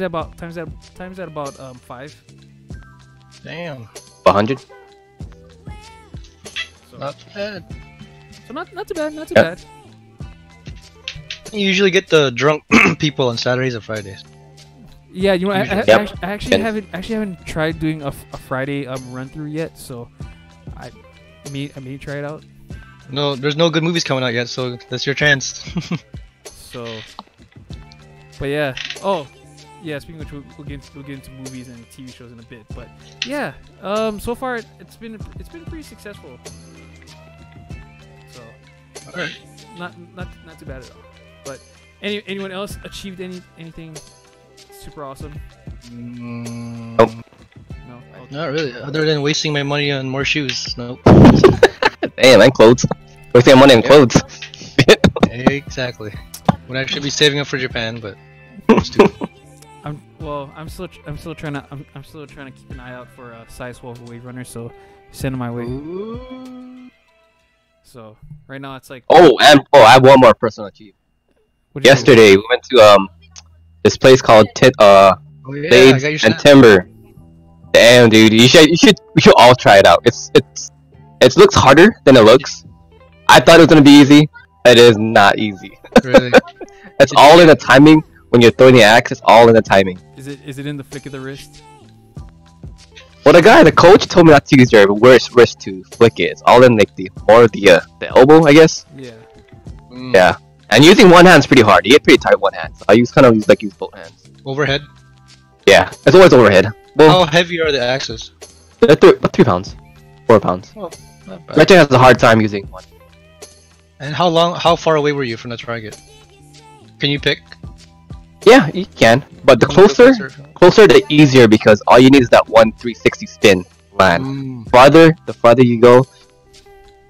at about 5. Damn. 100. So Not bad. not too bad, not too Yeah. bad. You usually get the drunk people on Saturdays or Fridays. Yeah, you know, Yep. I actually haven't tried doing a Friday run through yet, so I may try it out. No, there's no good movies coming out yet, so that's your chance. So, but yeah. Oh, yeah. Speaking of which, we'll get into movies and TV shows in a bit. But yeah, so far it's been pretty successful. So, Alright. not too bad at all. But anyone else achieved anything super awesome? Nope. No. Okay. Not really. Other than wasting my money on more shoes. Nope. Damn, and clothes. Wasting money on clothes. Exactly. Would actually be saving up for Japan, but I'm stupid. I'm still trying to keep an eye out for a size 12 Wave Runner, so send them my way. Ooh. So right now it's like I have one more personal achievement. what do you do? Yesterday we went to this place called Oh yeah, I Blades got your and snap. Timber. Damn, dude, we should all try it out. It looks harder than it looks. I thought it was gonna be easy. It is not easy. Really? It's all in the timing. When you're throwing the axe, it's all in the timing. Is it in the flick of the wrist? Well, the coach told me not to use your wrist to flick it. It's all in like the elbow, I guess. Yeah. Mm. Yeah. And using one hand's pretty hard. You get pretty tired with one hand. So I use both hands. Overhead? Yeah, it's always overhead. Well, How heavy are the axes? they're 3 pounds, 4 pounds. Oh, not bad. Gretchen has a hard time using one. And how far away were you from the target? Can you pick? Yeah, you can, but the closer, the easier because all you need is that 360 spin land. Mm. The farther you go,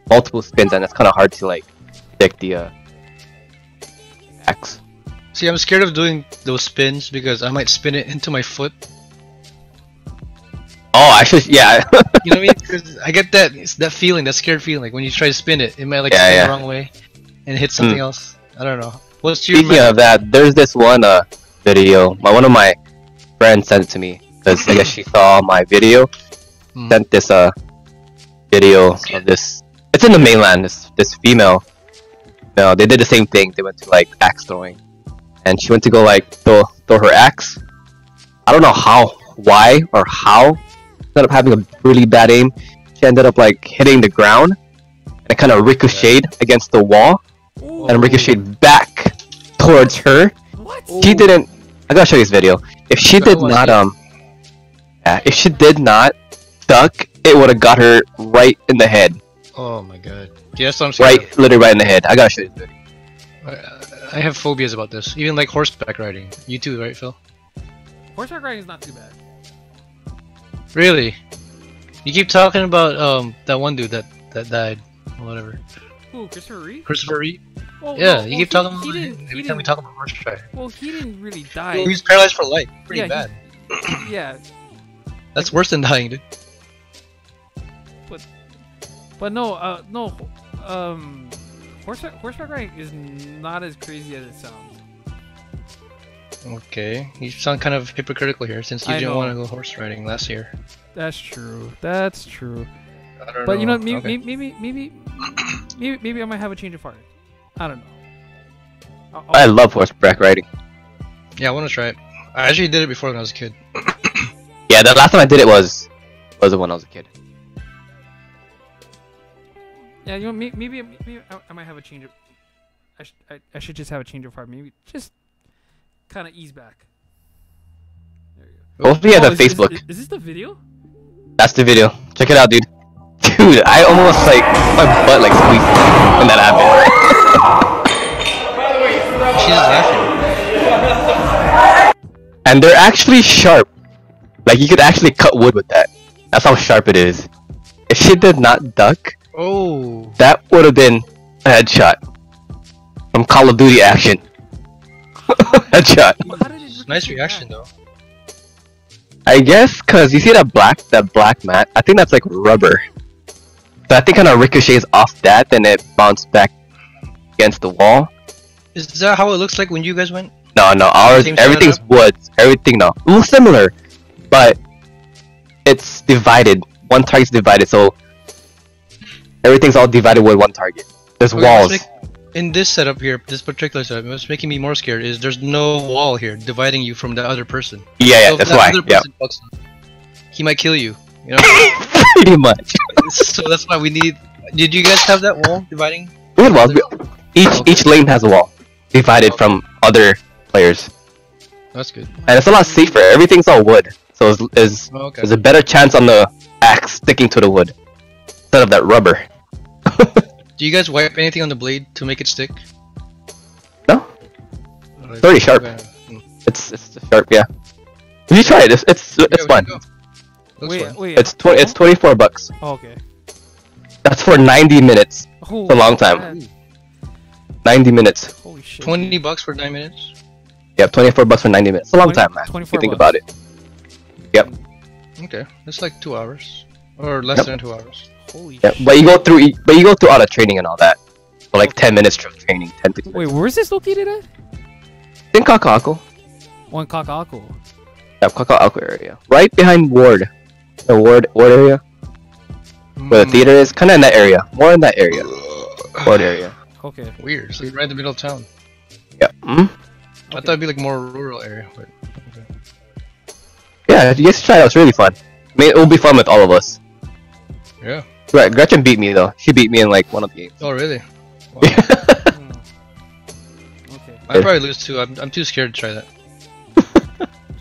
multiple spins, and it's kind of hard to like pick the axe. See, I'm scared of doing those spins because I might spin it into my foot. Oh, actually, yeah. You know what I mean? Because I get that feeling, that scared feeling. Like when you try to spin it, it might like Yeah, spin yeah. the wrong way and hit something else. I don't know. What's your Speaking of that, there's this one video. One of my friends sent it to me because I guess she saw my video. Hmm. Sent this video of this. It's in the mainland. This female. No, they did the same thing. They went to like axe throwing, and she went to go like throw her axe. I don't know why or how. She ended up having a really bad aim. She ended up like hitting the ground, and it kind of ricocheted against the wall, Ooh. and ricocheted back towards her. What? She didn't. I gotta show you this video. If she did wanna not see if she did not duck, it would have got her right in the head. Oh my god. Yeah, that's what I'm scared Right, literally right in the head. I gotta show you this video. of. I have phobias about this. Even like horseback riding. You too, right, Phil? Horseback riding is not too bad. Really? You keep talking about that one dude that died. Or whatever. Ooh, Christopher Reeve? Christopher Reeve? Well, Yeah, well, you keep well, talking about he him didn't- every time we talk about horseback riding. Well, he didn't really die. He was paralyzed for life. Pretty Yeah, bad. Yeah, That's worse than dying, dude. but no, horseback riding is not as crazy as it sounds. Okay, you sound kind of hypocritical here since you I didn't know. want to go horse riding last year. That's true. That's true. I don't But you know, Okay. maybe I might have a change of heart. I don't know. I love horseback riding. Yeah, I want to try it. I actually did it before when I was a kid. Yeah, the last time I did it was when I was a kid. Yeah, you know, maybe I might have a change of. I should just have a change of heart. Maybe just kind of ease back. There you go. Hopefully, yeah, Oh, the Facebook. Is this the video? That's the video. Check it out, dude. Dude, I almost like my butt like squeezed when that happened. She's laughing. And they're actually sharp. Like you could actually cut wood with that. That's how sharp it is. If she did not duck, Oh. that would have been a headshot from Call of Duty action. Headshot. How did it Nice ricochet reaction back? though. I guess cause you see that black mat. I think that's like rubber. So I think kind of ricochets off that, then it bounced back against the wall. Is that how it looks like when you guys went? No, ours Same everything's setup? wood. Everything no, a little similar, but it's divided. One target's divided, so everything's all divided with one target. There's Okay, walls. in this setup here, this particular setup, what's making me more scared is there's no wall here dividing you from the other person. Yeah, So if that's that why. other Yeah, person fucks up, he might kill you. You know. pretty much. So that's why we need. Did you guys have that wall dividing? We had walls. Each lane has a wall divided from other players, That's good. and it's a lot safer. Everything's all wood, so Okay. there's a better chance on the axe sticking to the wood instead of that rubber. Do you guys wipe anything on the blade to make it stick? No, Like, very sharp. okay. it's sharp. Yeah, if you try it, it's Yeah, we fun. can go. Looks Wait, fun. wait. It's $24. Oh, okay. That's for 90 minutes. Oh, It's a long time. man. 90 minutes. Holy shit. $20 for 9 minutes. Yeah, $24 for 90 minutes. It's a long 20 time, man. If 24 you think bucks. about it. Yep. Okay, that's like 2 hours, or less Yep. than 2 hours. Holy Yeah, shit. but you go through all the training and all that. For like 10 minutes of training, 10 15 Wait, minutes. where's this located at? In Kakako. One Kakako. Yeah, Kakako area. Right behind Ward. The Ward area. Where the theater is. Kinda in that area. More in that area. Ward area. Okay. Weird. So you're right in the middle of town. Yeah. I thought it'd be like more rural area, but okay. Yeah, you guys should try it out. It's really fun. I mean, it will be fun with all of us. Yeah. Right, Gretchen beat me though. She beat me in like one of the games. Oh really? Wow. Hmm. Okay. I'd probably lose too. I'm too scared to try that.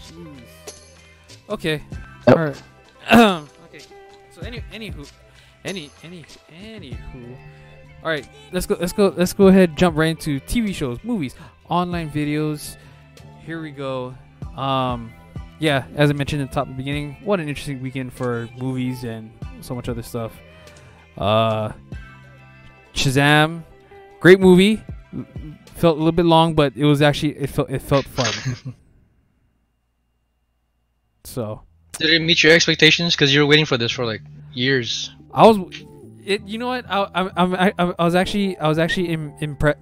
Jeez. Okay. Yep. All right. Okay. So anywho. All right. Let's go ahead. Jump right into TV shows, movies, online videos. Here we go. Yeah, as I mentioned at the top of the beginning, what an interesting weekend for movies and so much other stuff. Shazam, great movie. Felt a little bit long, but it was actually it felt fun. So Did it meet your expectations? Because you were waiting for this for like years. I was, you know what? I was actually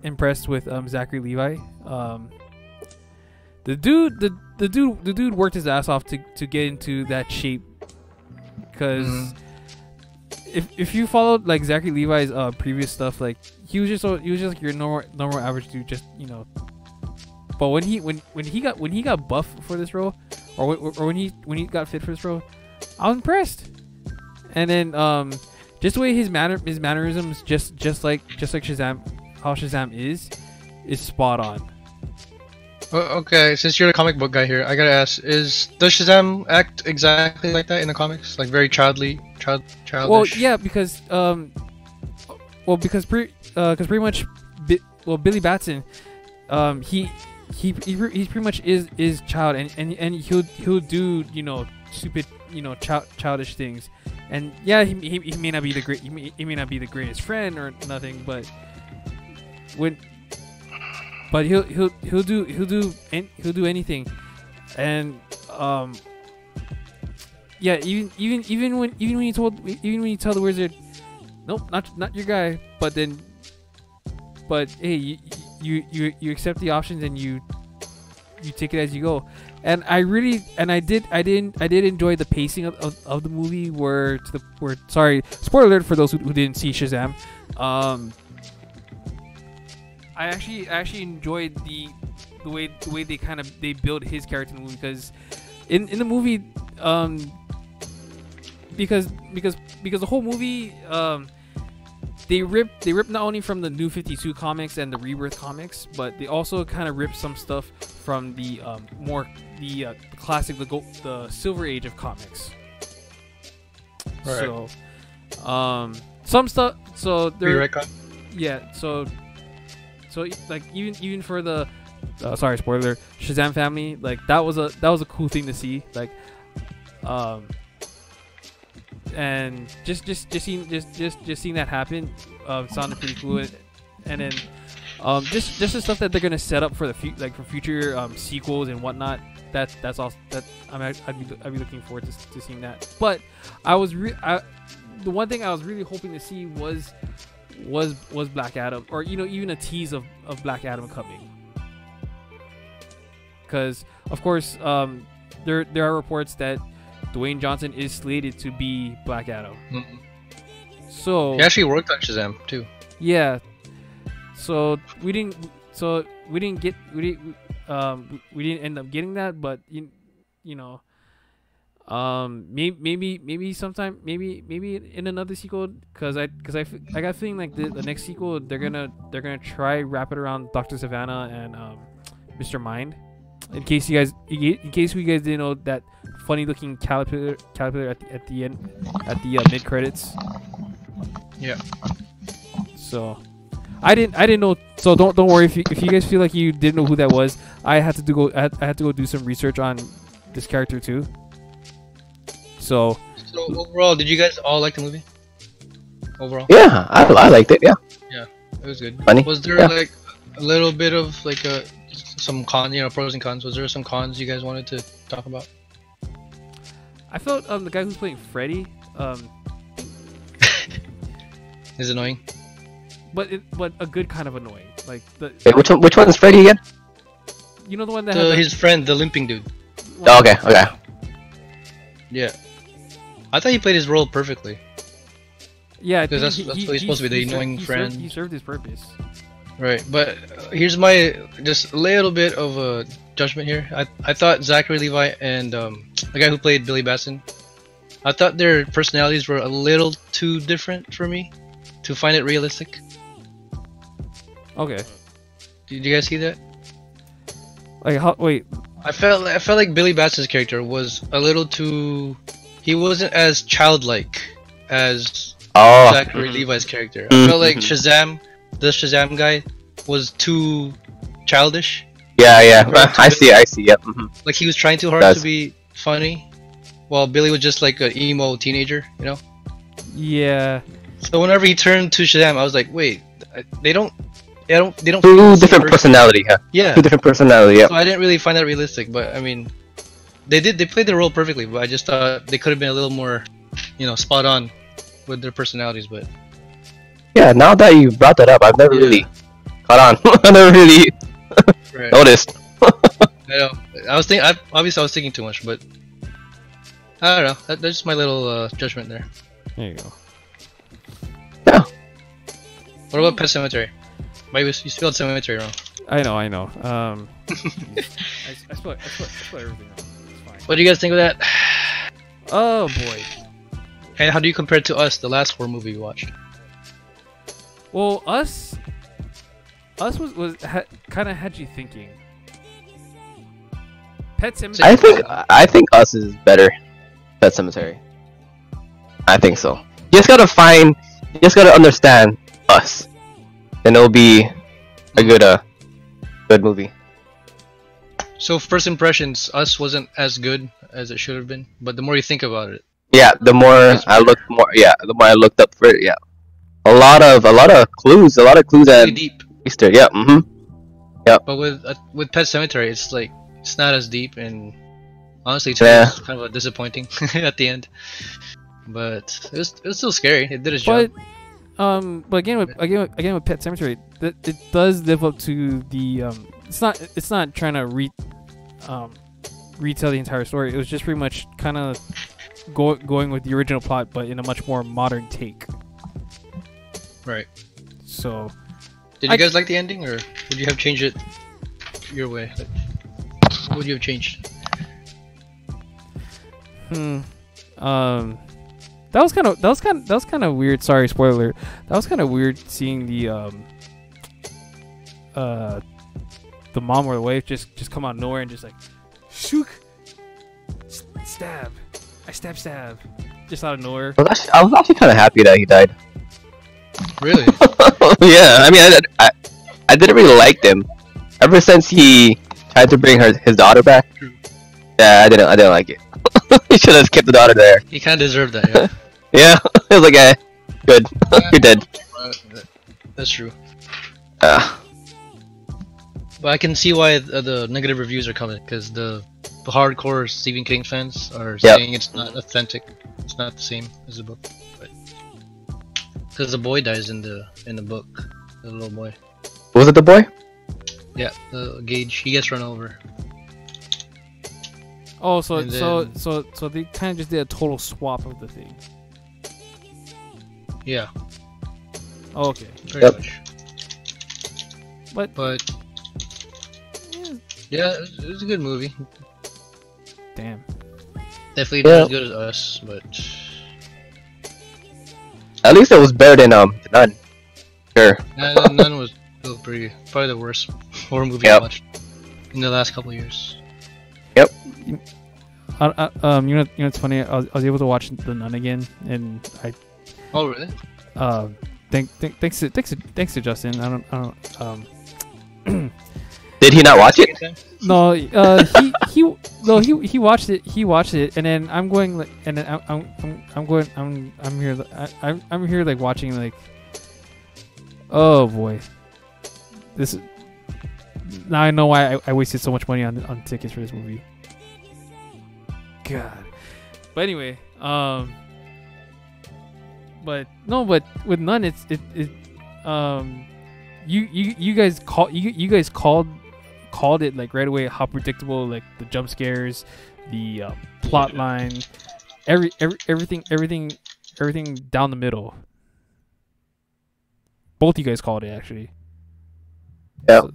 impressed with Zachary Levi. The dude worked his ass off to get into that shape. Because if you followed like Zachary Levi's previous stuff, like he was just like your normal average dude, just you know. But when he got buff for this role, or when he got fit for this role, I was impressed. And then just the way his mannerisms, just like Shazam, how Shazam is spot on. Okay, since you're a comic book guy here, I gotta ask: does Shazam act exactly like that in the comics? Like very childish? Well, yeah, because pretty much, Billy Batson, he pretty much is child, and he'll do stupid childish things, and yeah, he may not be he may not be the greatest friend or nothing, but he'll do anything, and yeah, even when you tell the wizard, nope, not your guy, but hey, you accept the options and you take it as you go, and I did enjoy the pacing of the movie where sorry, spoiler alert for those who didn't see Shazam. I actually enjoyed the way they build his character in the movie, because in the movie because the whole movie they rip not only from the New 52 comics and the Rebirth comics, but they also kind of rip some stuff from the classic the Silver Age of comics. Right. So some stuff, so they're yeah, so like even for the sorry, spoiler, Shazam family, like that was a cool thing to see, like and just seeing that happen sounded pretty cool, and then just the stuff that they're gonna set up for the for future sequels and whatnot. That's all that I'd be looking forward to seeing that. But the one thing I was really hoping to see was Black Adam, or even a tease of Black Adam coming, because of course there are reports that Dwayne Johnson is slated to be Black Adam. Mm-hmm. So he actually worked on Shazam too. Yeah. So we didn't end up getting that, but you know, maybe sometime, maybe in another sequel, cause I got a feeling like the next sequel they're gonna try wrap it around Dr. Savannah and Mr. Mind. In case you guys didn't know, that funny looking caterpillar at the end, at the mid credits. Yeah. So I didn't know. So don't worry if you guys feel like you didn't know who that was. I had to go do some research on this character too. So overall, did you guys all like the movie? Overall? Yeah, I liked it. Yeah. Yeah, it was good. Funny. Was there like a little bit of like some pros and cons? Was there some cons you guys wanted to talk about? I felt the guy who's playing Freddy is annoying. But a good kind of annoying. Like Wait, which one is Freddy again? You know the one that had his friend, the limping dude. Oh, okay. Yeah. I thought he played his role perfectly. Yeah, because that's what he's supposed to be, the annoying friend. He served his purpose. Right, but here's my just a little bit of a judgment here. I thought Zachary Levi and the guy who played Billy Batson, I thought their personalities were a little too different for me to find it realistic. Okay. Did you guys see that? Like wait. I felt like Billy Batson's character was a little too. He wasn't as childlike as Zachary Levi's character. I felt like Shazam, the Shazam guy, was too childish. Yeah. I see. Yep. Like he was trying too hard to be funny, while Billy was just like an emo teenager, you know? Yeah. So whenever he turned to Shazam, I was like, wait, they don't. Two different personality, huh? Yeah. Two different personality. Yeah. So I didn't really find that realistic, but I mean, they played their role perfectly. But I just thought they could have been a little more, spot on with their personalities. But yeah, now that you brought that up, I've never really caught on. I never really noticed. I know. Obviously I was thinking too much, but I don't know. That's just my little judgment there. There you go. Yeah. What about Pet Sematary? Maybe you spelled Cemetery wrong. I know. I spelled everything wrong. It's fine. What do you guys think of that? Oh boy. And how do you compare it to Us, the last horror movie we watched? Well, Us was kind of had you thinking. Pet Sematary. I think Us is better. Pet Cemetery. I think so. You just gotta understand Us, and it'll be a good movie. So first impressions, Us wasn't as good as it should have been, but the more you think about it, the more I looked up for it, a lot of clues and deep. Easter, Yep. But with Pet Sematary, it's like it's not as deep, and honestly, it's kind of disappointing at the end. But it was still scary. It did its job. But again with Pet Sematary, it does live up to the it's not trying to retell the entire story. It was just pretty much kind of going with the original plot, but in a much more modern take. Right. So, did you guys like the ending, or would you have changed it your way? What would you have changed? That was kind of weird. Sorry, spoiler alert. That was kind of weird seeing the mom or the wife just come out of nowhere and just like shook, stab, stab, just out of nowhere. I was actually kind of happy that he died. Really? Yeah. I mean, I didn't really like him ever since he tried to bring his daughter back. Yeah, I didn't like it. He should have kept the daughter there. He kind of deserved that, yeah. Yeah, it was like, good, you're dead. That's true. But I can see why the negative reviews are coming, because the hardcore Stephen King fans are saying it's not authentic. It's not the same as the book. Because the boy dies in the book, the little boy. Was it the boy? Yeah, the Gage. He gets run over. Oh, so they kind of just did a total swap of the thing. Yeah. Oh, okay. Pretty much. But yeah, it was a good movie. damn. Definitely not as good as Us, but At least it was better than None. Sure. None was still probably the worst horror movie I watched in the last couple of years. You know what's funny? I was able to watch The Nun again, and I. Oh really? Thanks to Justin. I don't. Did he not watch it? No, he watched it. He watched it, and then I'm going like, and then I'm here like watching like, oh boy, this is, now I know why I wasted so much money on tickets for this movie. God, but anyway, but with None, you guys called it like right away how predictable, like the jump scares, the plot line, everything down the middle. Both you guys called it actually. Yeah.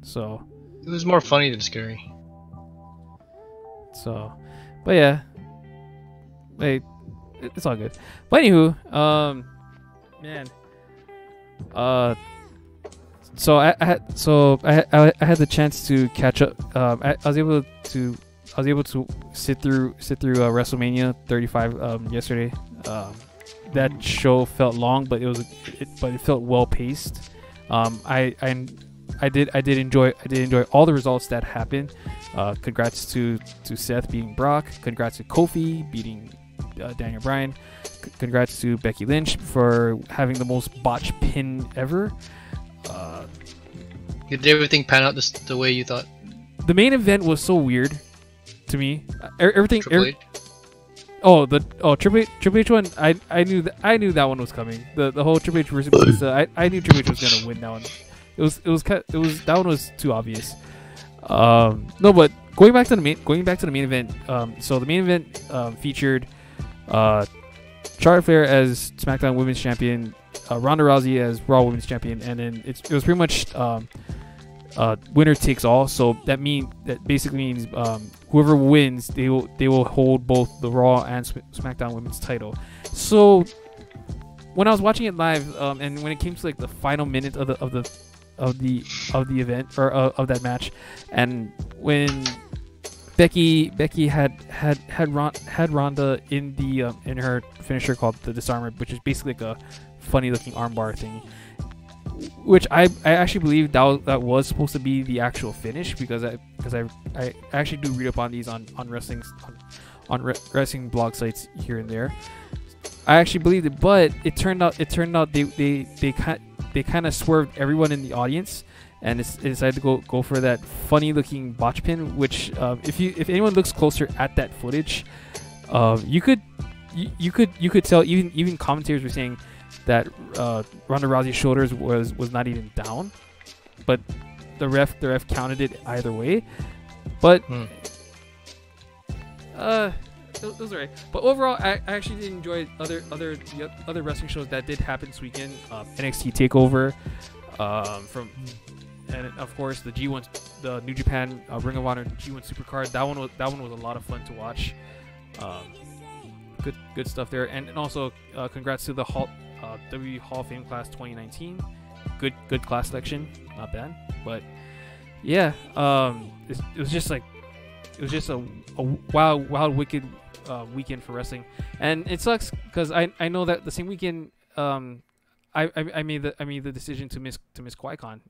So it was more funny than scary. So, but yeah, wait, it's all good. But anywho, man, so I had the chance to catch up. I was able to sit through WrestleMania 35 yesterday. That show felt long, but it felt well paced. I did enjoy all the results that happened. Congrats to Seth beating Brock. Congrats to Kofi beating Daniel Bryan. Congrats to Becky Lynch for having the most botch pin ever. Did everything pan out the way you thought? The main event was so weird to me. Everything. Triple H? Triple H one. I knew that one was coming. The whole Triple H versus Batista. I knew Triple H was gonna win that one. That one was too obvious. No, but going back to the main event. So the main event featured Charlotte Flair as SmackDown Women's Champion, Ronda Rousey as Raw Women's Champion, and then it was pretty much winner takes all. So that basically means whoever wins, they will hold both the Raw and SmackDown Women's title. So when I was watching it live, and when it came to like the final minute of the event or of that match, and when Becky had Ronda in her finisher called the disarmer, which is basically like a funny looking armbar thing, which I actually believe that was supposed to be the actual finish, because I actually do read up on these on wrestling blog sites here and there. I actually believed it, but it turned out they kind of swerved everyone in the audience, and it decided to go for that funny looking botch pin, which if anyone looks closer at that footage, you could tell, even commentators were saying that Ronda Rousey's shoulders was not even down, but the ref counted it either way. But it was alright. But overall, I actually did enjoy other wrestling shows that did happen this weekend. NXT Takeover, and of course the G1, the New Japan Ring of Honor G1 Supercard. That one was a lot of fun to watch. Good stuff there, and also congrats to the WWE Hall of Fame class 2019. Good class selection, not bad. But yeah, it was just a wild wicked weekend for wrestling, and it sucks because I know that the same weekend I made the decision to miss QuiCon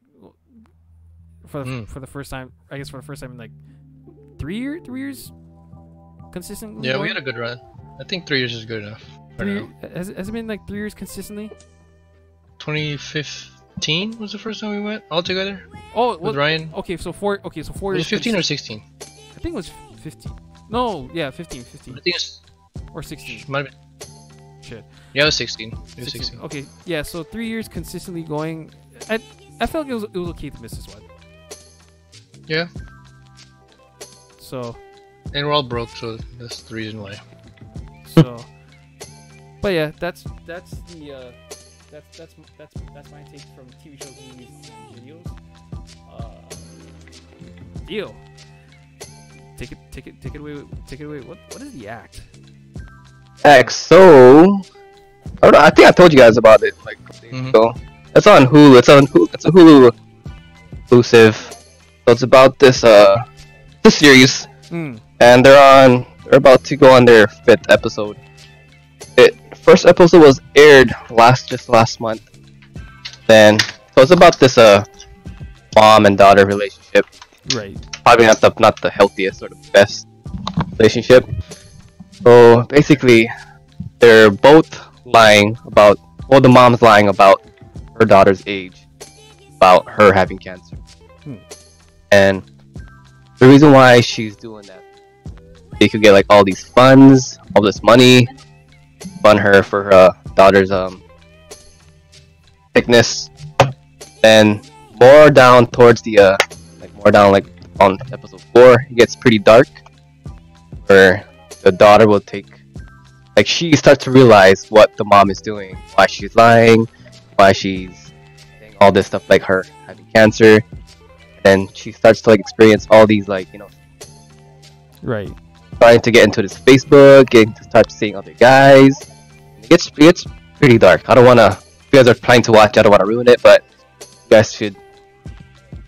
for the first time. I guess for the first time in like 3 years consistently. Yeah, we had a good run. I think 3 years is good enough. Has it been like 3 years consistently? 2015 was the first time we went all together. Oh, with Ryan. Okay, so 4 years. Was it 15 or 16? I think it was 15. No, yeah, 15. I think it's or 16. Might have been. Shit. Yeah, it was 16. It was 16. Okay, yeah, so 3 years consistently going. I felt like it was okay to miss this one. Yeah. So. And we're all broke, so that's the reason why. So. But yeah, that's the That's my take from TV shows, movies, and videos. Deal. Take it away. Take it away. What is the act? So I don't know, I think I told you guys about it like a couple days ago. It's on Hulu. It's a Hulu exclusive. So it's about this series, and they're about to go on their 5th episode. First episode was aired just last month. Then so it's about this mom and daughter relationship. Right. Probably not the healthiest or the best relationship. So basically, they're both lying about. Well, the mom's lying about her daughter's age, about her having cancer, and the reason why she's doing that, they could get like all these funds, all this money, fund her for her daughter's sickness, and more down towards the like on episode 4, it gets pretty dark, where the daughter will she starts to realize what the mom is doing, why she's lying, why she's saying all this stuff like her having cancer, and she starts to experience all these right, trying to get into this Facebook, getting to start seeing other guys. It gets pretty dark. I don't wanna. If you guys are planning to watch, I don't wanna ruin it, but you guys should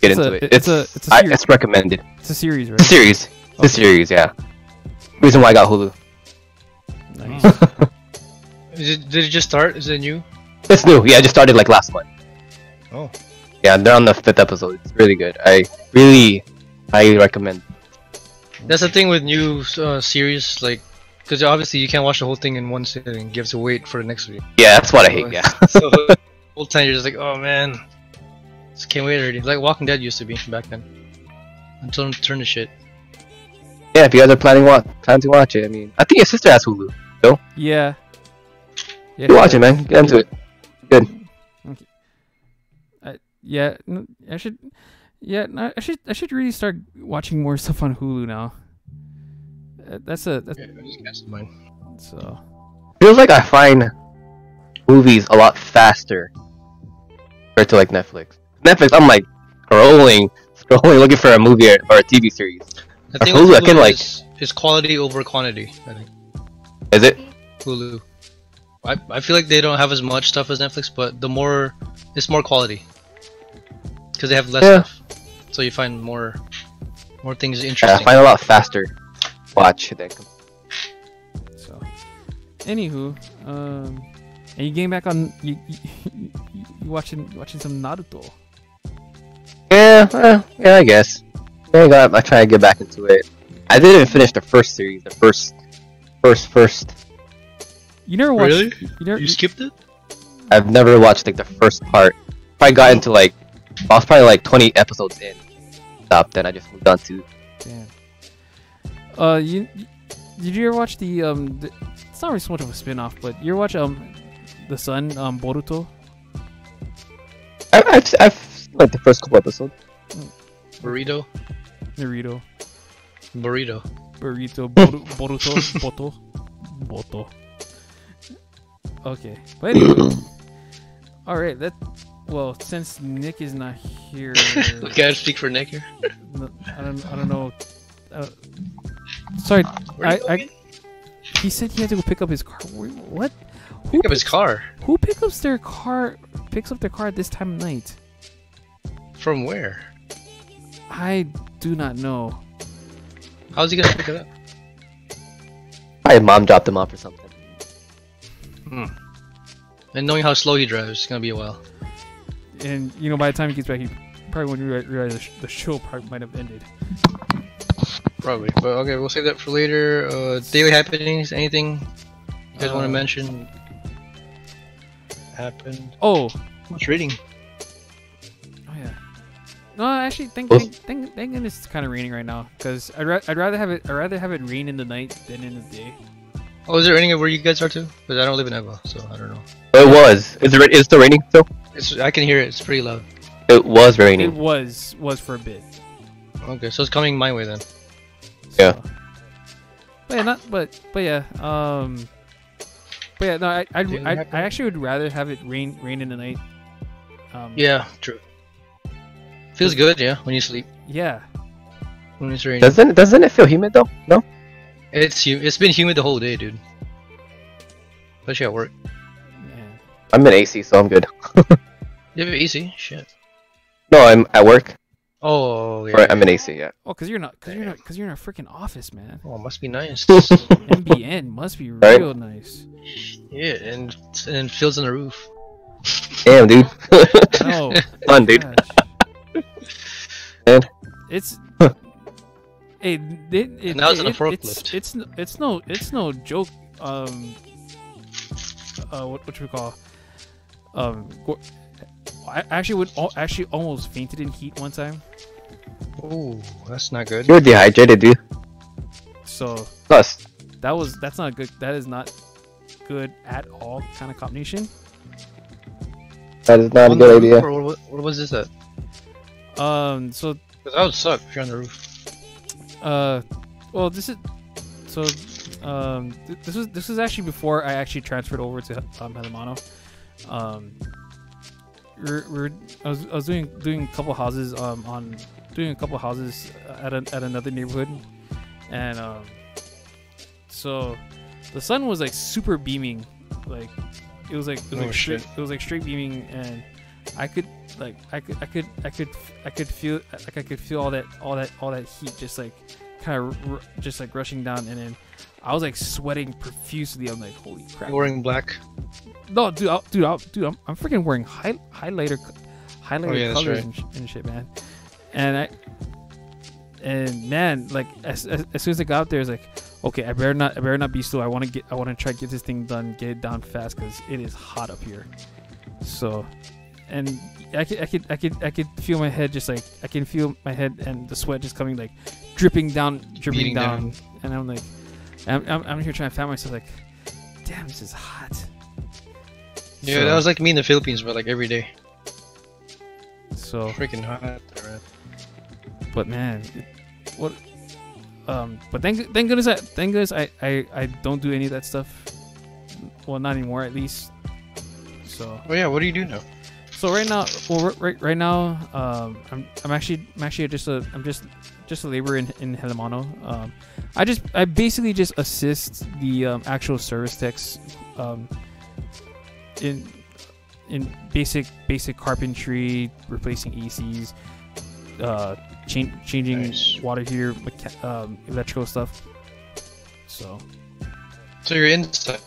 get into it. It's recommended. It's a series, right? It's a series. It's a series, yeah. Reason why I got Hulu. Nice. Did it just start? Is it new? It's new. Yeah, it just started like last month. Oh. Yeah, they're on the 5th episode. It's really good. I really highly recommend. That's the thing with new series, because obviously you can't watch the whole thing in one sitting. You have to wait for the next week. Yeah, that's what I hate. Yeah. So the whole time you're just like, oh man, just can't wait already. Like Walking Dead used to be back then. Until it turned to shit. Yeah, if you guys are planning to watch it, I mean, I think your sister has Hulu. No? Yeah. You watch it, man. Get into it. Good. Okay. I should. Yeah, no, I should really start watching more stuff on Hulu now. That's I just canceled mine. So. Feels like I find movies a lot faster compared to Netflix. Netflix, I'm scrolling, looking for a movie or a TV series. The thing with Hulu is quality over quantity, I think. Is it? Hulu. I feel like they don't have as much stuff as Netflix, but it's more quality. Because they have less stuff. So you find more things interesting. Yeah, I find a lot faster watch than. So, anywho, and you getting back on you watching some Naruto. Yeah, I guess. I try to get back into it. I didn't finish the first series. The first. You never watched? Really? You skipped it? I've never watched the first part. Probably got into I was probably 20 episodes in. Stopped. Then I just moved on to. Damn. Did you ever watch the it's not really so much of a spin-off, but you ever watch the son Boruto? I've seen the first couple episodes. Burrito. Boruto, Boto. Okay, but anyway. Alright, since Nick is not here... Okay, I speak for Nick here. I don't know. Sorry, he said he had to go pick up his car. What? Pick up his car? Who picks up their car at this time of night? From where? I do not know. How's he gonna pick it up? My mom dropped him off or something. And knowing how slow he drives, it's gonna be a while. And by the time he gets back, he probably wouldn't realize the show probably might have ended. Probably, but okay, we'll save that for later. Daily happenings, anything you guys want to mention? Happened. Oh, much reading. Oh yeah. No, actually, thank goodness it's kind of raining right now, because I'd rather have it rain in the night than in the day. Oh, is it raining where you guys are too? Because I don't live in Eva, so I don't know. It was. Is it still raining still? I can hear it. It's pretty loud. It was raining. It was for a bit. Okay, so it's coming my way then. Yeah. But yeah, But yeah, no, Didn't I happen? actually would rather have it rain in the night. Yeah, true. Feels good, yeah, when you sleep. Yeah. When it's raining. Doesn't it feel humid though? No. It's been humid the whole day, dude. Especially at work. Man. I'm in AC, so I'm good. You have it easy. Shit. No, I'm at work. Oh, yeah. Right, I'm in AC. Yeah. Oh, cause you're in a freaking office, man. Oh, must be nice. MBN must be Right? real nice. Yeah, and it feels on the roof. Damn, dude. No. Fun, dude. Gosh. Man. It's. Hey, Now it's on a forklift. It's no joke. What should we call? I actually almost fainted in heat one time. Oh, that's not good. You're dehydrated, dude. So Plus, that's not good. That is not good at all. Kind of combination. that is not a On good the roof, idea. or what was this at? So Because that would suck if you're on the roof. well, this is so. This was actually before I actually transferred over to Helemano. I was doing a couple houses at another neighborhood, and so the sun was like super beaming, like it was like straight beaming, and I could feel all that heat just like kind of just like rushing down, and then I was like sweating profusely. I'm like, holy crap! You're wearing black. No, dude, I'm freaking wearing highlighter yeah, that's colors right. and shit, man. And man, like as soon as I got up there, it's like, okay, I better not be slow. I want to try to get this thing done, get it down fast, because it is hot up here. So, and I could feel my head just like I can feel my head and the sweat just coming like dripping down, and I'm like, I'm here trying to find myself like, damn, this is hot. Yeah, that was like me in the Philippines, but like every day. So Freaking hot there, man. but man, but thank goodness I don't do any of that stuff. Well, not anymore, at least. So. Oh yeah, what do you do now? So right now, right now, I'm actually just a laborer in Helemano. I basically just assist the actual service techs in basic carpentry, replacing ACs, changing Nice. water heater, electrical stuff. So you're inside.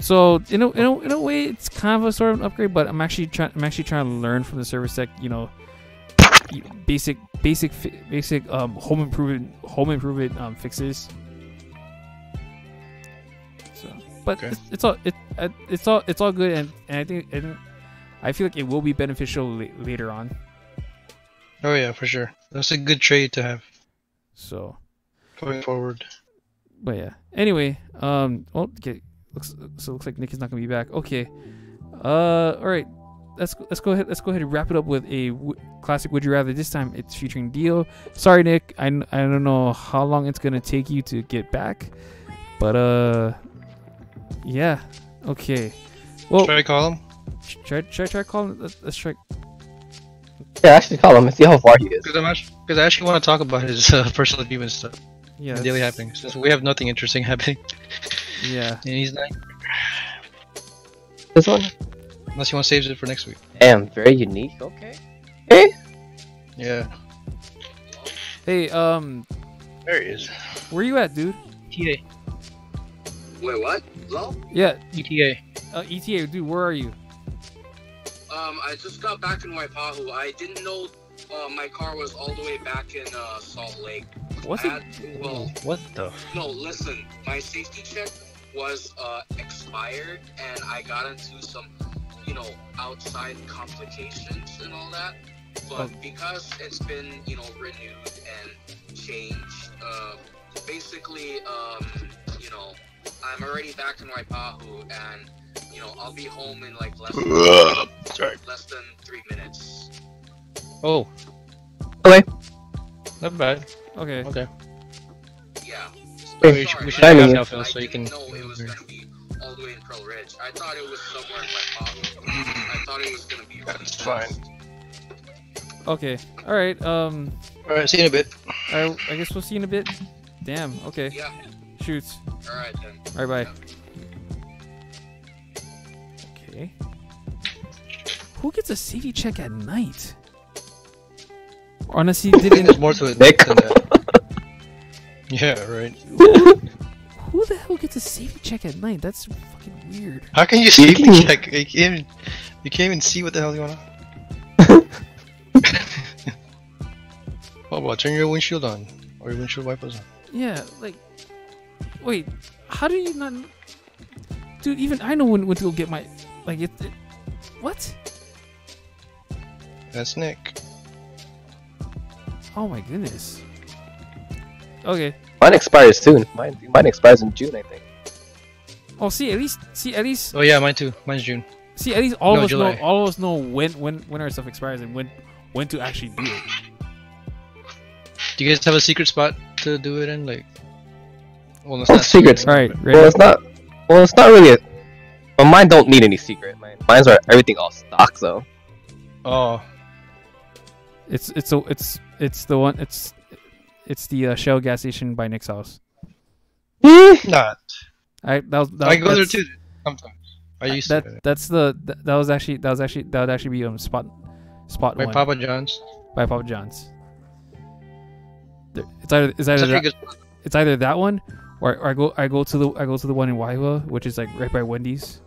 So in a way, it's kind of a sort of an upgrade, but I'm actually trying to learn from the service tech. You know, basic home improvement fixes. So, but Okay. it's all good, and I feel like it will be beneficial later on. Oh yeah, for sure. That's a good trade to have So, going forward. but yeah. Anyway, okay. Looks like Nick is not gonna be back. Okay. All right. Let's go ahead and wrap it up with a classic Would You Rather. This time it's featuring Dio. Sorry, Nick. I don't know how long it's gonna take you to get back, but yeah. Okay. Well, Should I call him? try calling. Let's try. Yeah, actually call him and see how far he is. Because I actually want to talk about his personal achievement stuff. Yeah. And daily happenings. Since we have nothing interesting happening. Yeah. And he's not. This one? Unless he wants to save it for next week. Damn, very unique. Okay. Hey. Yeah. Hey, There he is. where you at, dude? ETA. Wait, what? Hello? Yeah. ETA. ETA, dude. Where are you? I just got back in Waipahu. I didn't know my car was all the way back in Salt Lake. What's it? Well, What the? no, listen. My safety check was expired, and I got into some, outside complications and all that. But because it's been, renewed and changed, basically, I'm already back in Waipahu, and I'll be home in like less than 3 minutes. Oh. Okay. Not bad. Okay. Yeah. Hey, We should timing have it. now, Phil, so you can. know it was gonna be all the way in Pearl Ridge. I thought it was somewhere by Pablo. I thought it was gonna be. That's fine. Okay. All right. Alright, see you in a bit. I guess we'll see you in a bit. Damn. Okay. Yeah. Shoots. All right then. All right. Bye. Okay. Who gets a safety check at night? Honestly, I think didn't. there's more to it Nick. than that. Yeah, right. Who the hell gets a safety check at night? That's fucking weird. How can you see the check? You can't even see what the hell you wanna. Oh, well, turn your windshield on or your windshield wipers on. Yeah, like, wait, how do you not, dude? Even I know when to go get my, like, what? That's Nick. Oh my goodness. Okay. Mine expires soon. Mine expires in June, I think. Oh, see, at least. Oh yeah, mine too. Mine's June. See, at least all No, of us July. know. All of us know when our stuff expires and when to actually do it. Do you guys have a secret spot to do it in? Like, well, it's Oh, not secrets. All right, ready? Well, it's not really. Well, mine don't need any secret. Mine's are everything all stock though. Oh, It's the one. It's the Shell gas station by Nick's house. not. I I go there too sometimes. I used to. that would actually be spot My one Papa John's. by Papa John's. It's It's actually good. it's either that one or I go to the one in Waiwa, which is like right by Wendy's.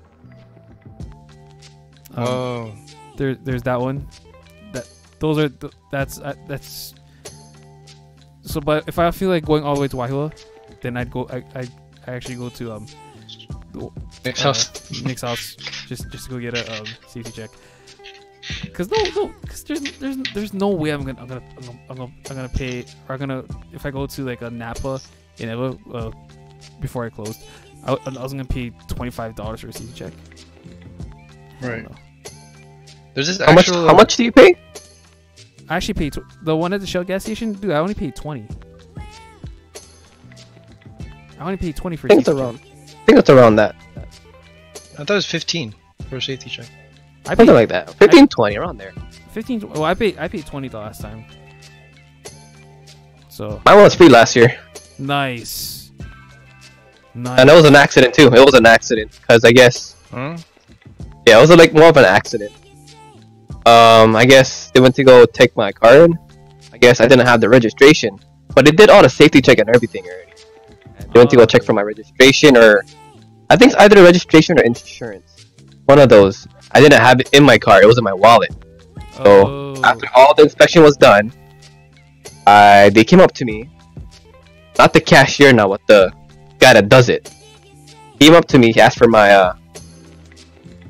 Oh, There's that one. That's so. But if I feel like going all the way to Waiwa, then I actually go to Nick's house. Nick's house just to go get a safety check. Cause there's no way I'm gonna pay, or if I go to like a Napa in Eva before I closed, I was gonna pay $25 for a safety check. I don't Right. know. There's this How much do you pay? I actually paid the one at the Shell gas station, dude. I only paid 20. I only paid 20 for. I think it's around that. I thought it was 15 for a safety check. I Something paid like that. 15, 20 around there. 15. Well, I paid 20 the last time. So Mine was free last year. nice. And it was an accident too. It was an accident because I guess. Huh? Yeah, it was like more of an accident. I guess they went to go take my car in. I guess I didn't have the registration, but it did all the safety check and everything already. And they went to go check for my registration, or I think it's either registration or insurance. One of those. I didn't have it in my car. It was in my wallet. So after all the inspection was done, they came up to me. Not the cashier now, but the guy that does it. He came up to me. He asked for my.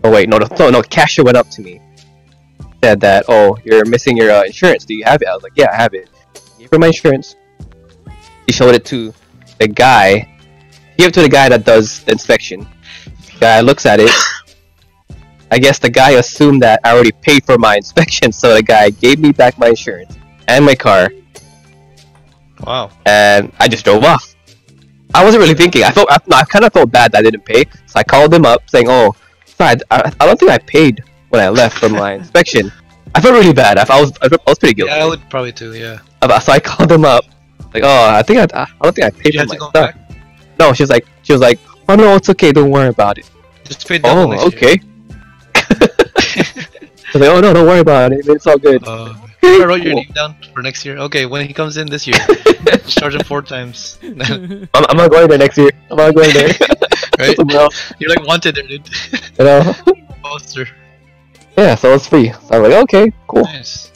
Oh wait, no. Cashier went up to me. Said that, oh, you're missing your insurance. Do you have it? I was like, yeah, I have it. He gave her my insurance. He showed it to the guy. He gave it to the guy that does the inspection. The guy looks at it. I guess the guy assumed that I already paid for my inspection, so the guy gave me back my insurance and my car. Wow. And I just drove off. I wasn't really thinking. I kind of felt bad that I didn't pay, so I called him up saying, "Oh, sorry, I don't think I paid when I left for my inspection." I felt really bad. I was pretty guilty. Yeah, I would probably too. Yeah. So I called him up, like, "Oh, I don't think I paid You for had my to go stuff." back. No, she was like, "Oh no, it's okay. Don't worry about it." Just pay double next Oh, okay. I was like, "Oh no, don't worry about it. It's all good." year. I wrote your name down for next year. Okay, when he comes in this year, just charge him 4 times. I'm not going there next year. I'm not going there. Right? Somewhere else, You're like wanted there, dude. you know? Poster. Yeah, so it's free. So I'm like, okay, cool. Nice.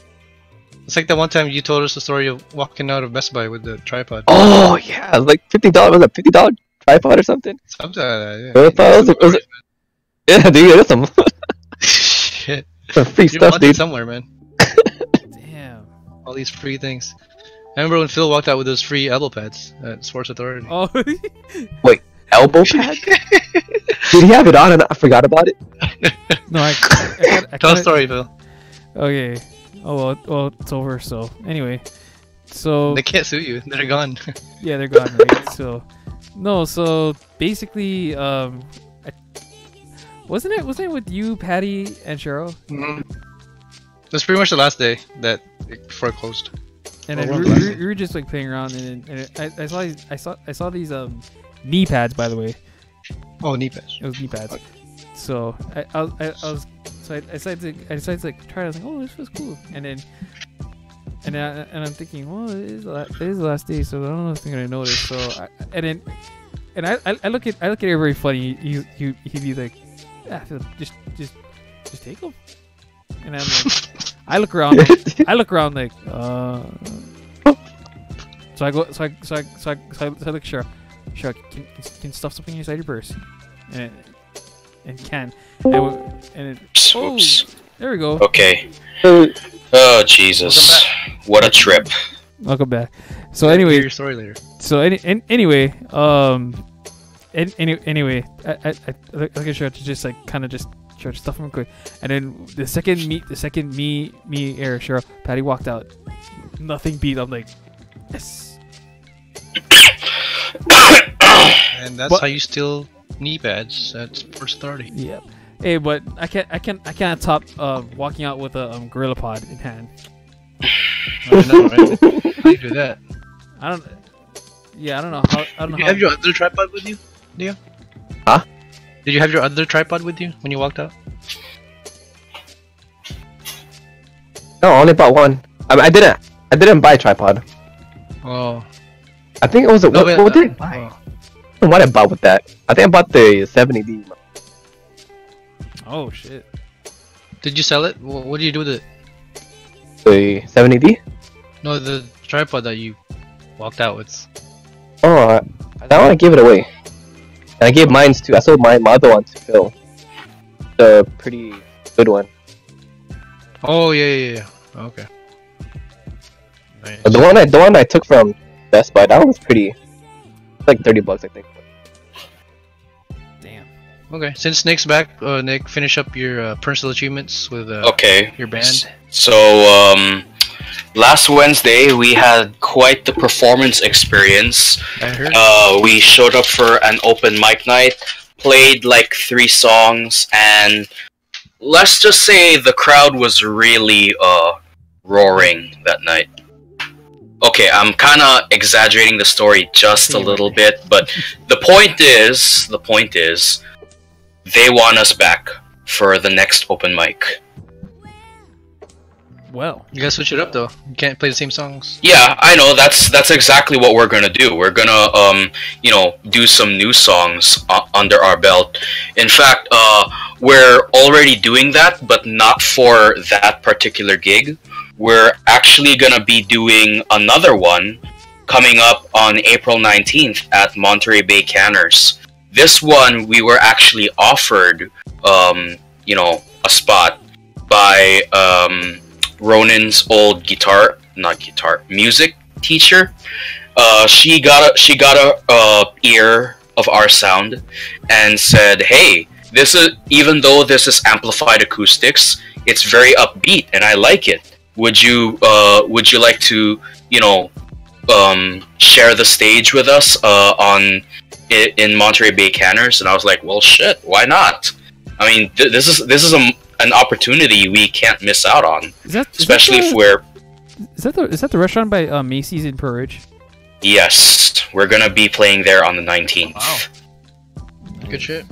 It's like that one time you told us the story of walking out of Best Buy with the tripod. Oh yeah, it was like $50. Was it $50 tripod or something? Something like that, It was- yeah. it was- Yeah, dude, there's some Shit. some free You're stuff, wanted dude. somewhere, man. Damn. All these free things. I remember when Phil walked out with those free elbow pads at Sports Authority. Oh. Elbow pad? Did he have it on and I forgot about it? No, I Tell a story, Phil. Okay. Oh well, it's over. So anyway, so They can't sue you. They're gone. yeah, they're gone, right? So no, so basically, Wasn't it with you, Patty, and Cheryl? That's pretty much the last day before it closed. And then we were just like playing around, and I saw these knee pads, by the way. Oh, knee pads. It was knee pads. So I decided to like try it. I was like, oh, this was cool. And I'm thinking, well, it is the last day, so I don't know if they're gonna notice. So I look at it very funny. He'd be like, yeah, just take them. And I'm like, I look around like, So I look, sure, can you stuff something inside your purse? And can. Oops. There we go. Okay. Oh Jesus! What a trip. Welcome back. So anyway, hear your story later. So anyway, anyway, I like I tried to just like kind of just try to stuff him quick, and then the second me, Eric, Cheryl, Patty walked out. Nothing beat. I'm like, yes. And that's how you steal knee pads at Sports Authority. Yeah. Hey, but I can't top walking out with a gorilla pod in hand. I know, right? How do you do that? I don't know how. Did you have your other tripod with you, Leo? Huh? Did you have your other tripod with you when you walked out? No, I only bought one. I didn't buy a tripod. Oh. I think it was what did I buy? What did I bought with that? I think I bought the 70D. Oh shit! Did you sell it? What did you do with it? The 70D? No, the tripod that you walked out with. Oh, that one I gave it away. And I gave mine too. I sold my other one to Phil. The pretty good one. Oh yeah. Okay. Nice. But the one I took from Best Buy, that one was pretty. Like $30, I think. Damn. Okay, since Nick's back, Nick, finish up your personal achievements with your band. So last Wednesday we had quite the performance experience. I heard. We showed up for an open mic night, played like 3 songs, and let's just say the crowd was really roaring that night. Okay, I'm kind of exaggerating the story just a little bit, but the point is, they want us back for the next open mic. Well, you gotta switch it up though. You can't play the same songs. Yeah, I know. That's exactly what we're gonna do. We're gonna do some new songs under our belt. In fact, we're already doing that, but not for that particular gig. We're actually gonna be doing another one coming up on April 19th at Monterey Bay Canners. This one we were actually offered, a spot by Ronan's old music teacher. She got a ear of our sound and said, "Hey, even though this is amplified acoustics, it's very upbeat and I like it. Would you like to, share the stage with us in Monterey Bay Canners?" And I was like, "Well, shit, why not? I mean, this is an opportunity we can't miss out on, especially if we're." Is that the restaurant by Macy's in Pearl Ridge? Yes, we're gonna be playing there on the 19th. Wow, good shit.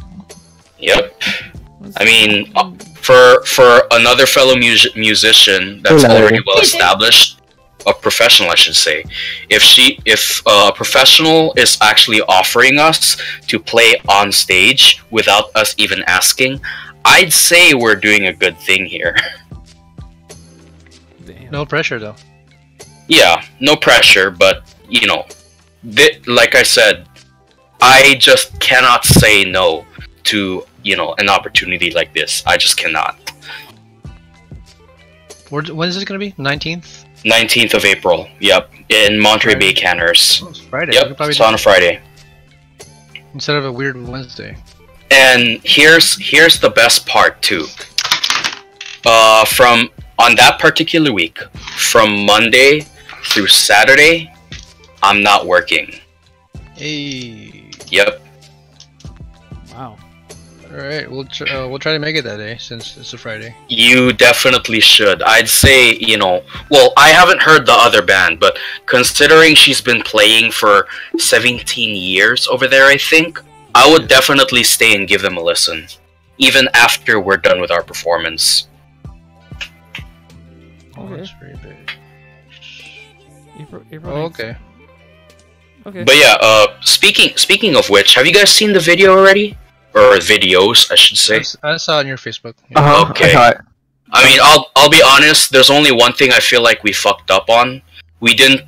Yep. I mean, for another fellow musician that's already well established, a professional, I should say. If a professional is actually offering us to play on stage without us even asking, I'd say we're doing a good thing here. Damn. No pressure though. Yeah, no pressure, but like I said, I just cannot say no to an opportunity like this. I just cannot. When is it gonna be? 19th? 19th of April. Yep, in Monterey Bay Canners. Oh, it's Friday. Yep, it's on a Friday. Instead of a weird Wednesday. And here's the best part too. On that particular week, from Monday through Saturday, I'm not working. Hey. Yep. Wow. Alright, we'll try to make it that day since it's a Friday. You definitely should. I'd say, you know, well, I haven't heard the other band, but considering she's been playing for 17 years over there, I think, I would definitely stay and give them a listen, even after we're done with our performance. Oh, that's very big. April Oh, okay. Okay. But yeah, speaking of which, have you guys seen the video already? Or videos, I should say. I saw it on your Facebook. Yeah. Okay. I mean, I'll be honest. There's only one thing I feel like we fucked up on. We didn't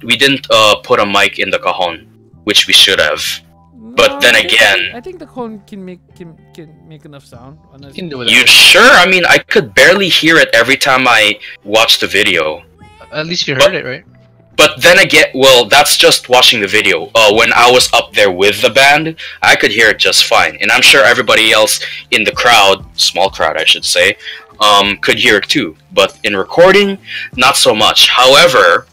put a mic in the cajon, which we should have. But then again, I think the cone can make enough sound. You can do it. You sure? I mean, I could barely hear it every time I watched the video. At least you heard it, right? But then again, well, that's just watching the video. When I was up there with the band, I could hear it just fine. And I'm sure everybody else in the crowd, small crowd I should say, could hear it too. But in recording, not so much. However,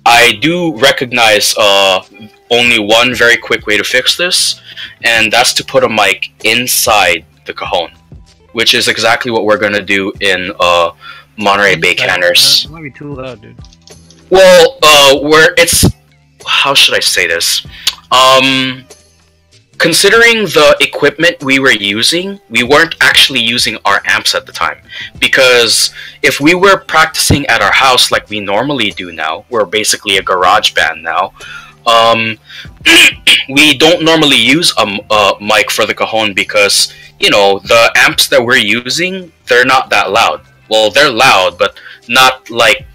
I do recognize only one very quick way to fix this, and that's to put a mic inside the cajon, which is exactly what we're going to do in Monterey Bay Canners. It might be too loud, dude. Well, how should I say this? Considering the equipment we were using, we weren't actually using our amps at the time. Because if we were practicing at our house like we normally do now, we're basically a garage band now, we don't normally use a mic for the cajon because, you know, the amps that we're using, they're not that loud. Well, they're loud, but not like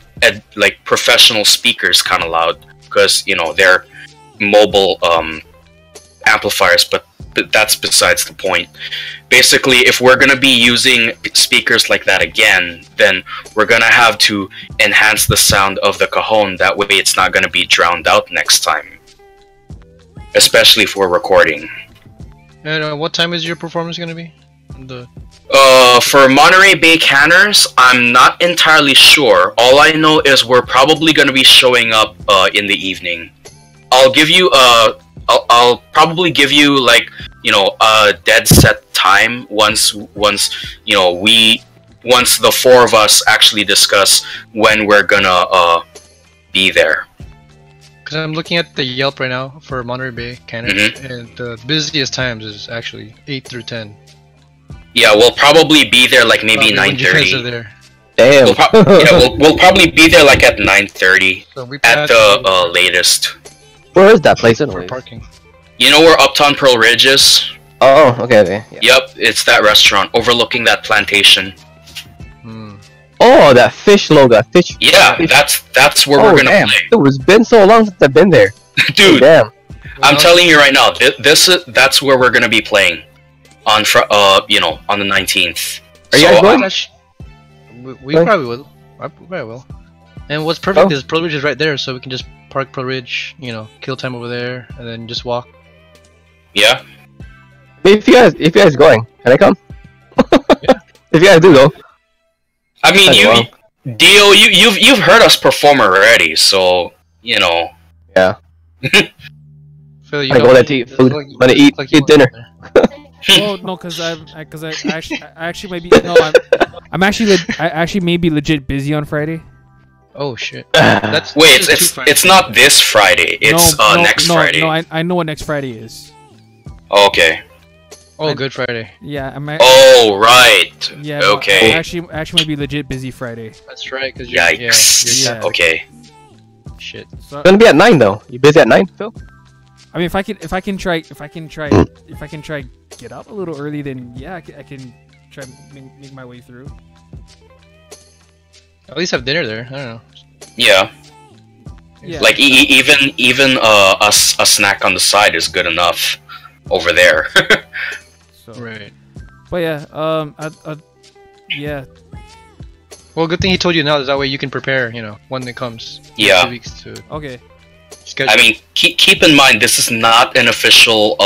professional speakers kind of loud, because, you know, they're mobile amplifiers, but that's besides the point. Basically, if we're gonna be using speakers like that again, then we're gonna have to enhance the sound of the cajon. That way it's not gonna be drowned out next time, especially if we're recording. And what time is your performance gonna be? For Monterey Bay Canners, I'm not entirely sure. All I know is we're probably going to be showing up in the evening. I'll give you I'll probably give you, like, you know, a dead set time once you know, once the four of us actually discuss when we're gonna be there. Because I'm looking at the Yelp right now for Monterey Bay Canners, and the busiest times is actually 8 through 10. Yeah, we'll probably be there like maybe 9:30. Damn. We'll probably be there like at 9:30 at the latest. Where is that place anyway? Parking. You know where Uptown Pearl Ridge is? Oh, okay. Yeah. Yep, it's that restaurant overlooking that plantation. Oh, that fish logo, fish. Yeah, that's where we're gonna play. It's been so long since I've been there. Dude, damn. I'm telling you right now, that's where we're gonna be playing. On you know, on the 19th. Are you guys going? We probably will. I probably will. And what's perfect is Pearl Ridge is right there, so we can just park Pearl Ridge, you know, kill time over there, and then just walk. Yeah. If you guys going, can I come? Yeah. If you guys do go. I mean, Dio, you've heard us perform already, so you know. Yeah. Phil, I go to eat food. I'm gonna eat dinner. Oh no, because I actually might be I actually may be legit busy on Friday. Oh shit. Wait, it's not this Friday. It's next Friday. No, I know what next Friday is. Okay. Oh, Good Friday. Yeah, oh right. Yeah. Okay. I actually might be legit busy Friday. That's right. Cause you're, yikes. Yeah. Okay. Shit. So, It's gonna be at 9 though. You busy at 9, Phil? I mean, if I can try get up a little early, then yeah, I can try make my way through. At least have dinner there. I don't know. Yeah. Yeah. Like even a snack on the side is good enough over there. So, right. But yeah, yeah. Well, good thing he told you now. That way you can prepare. You know, when it comes. Yeah. 2 weeks to. Okay. Schedule. I mean, keep in mind this is not an official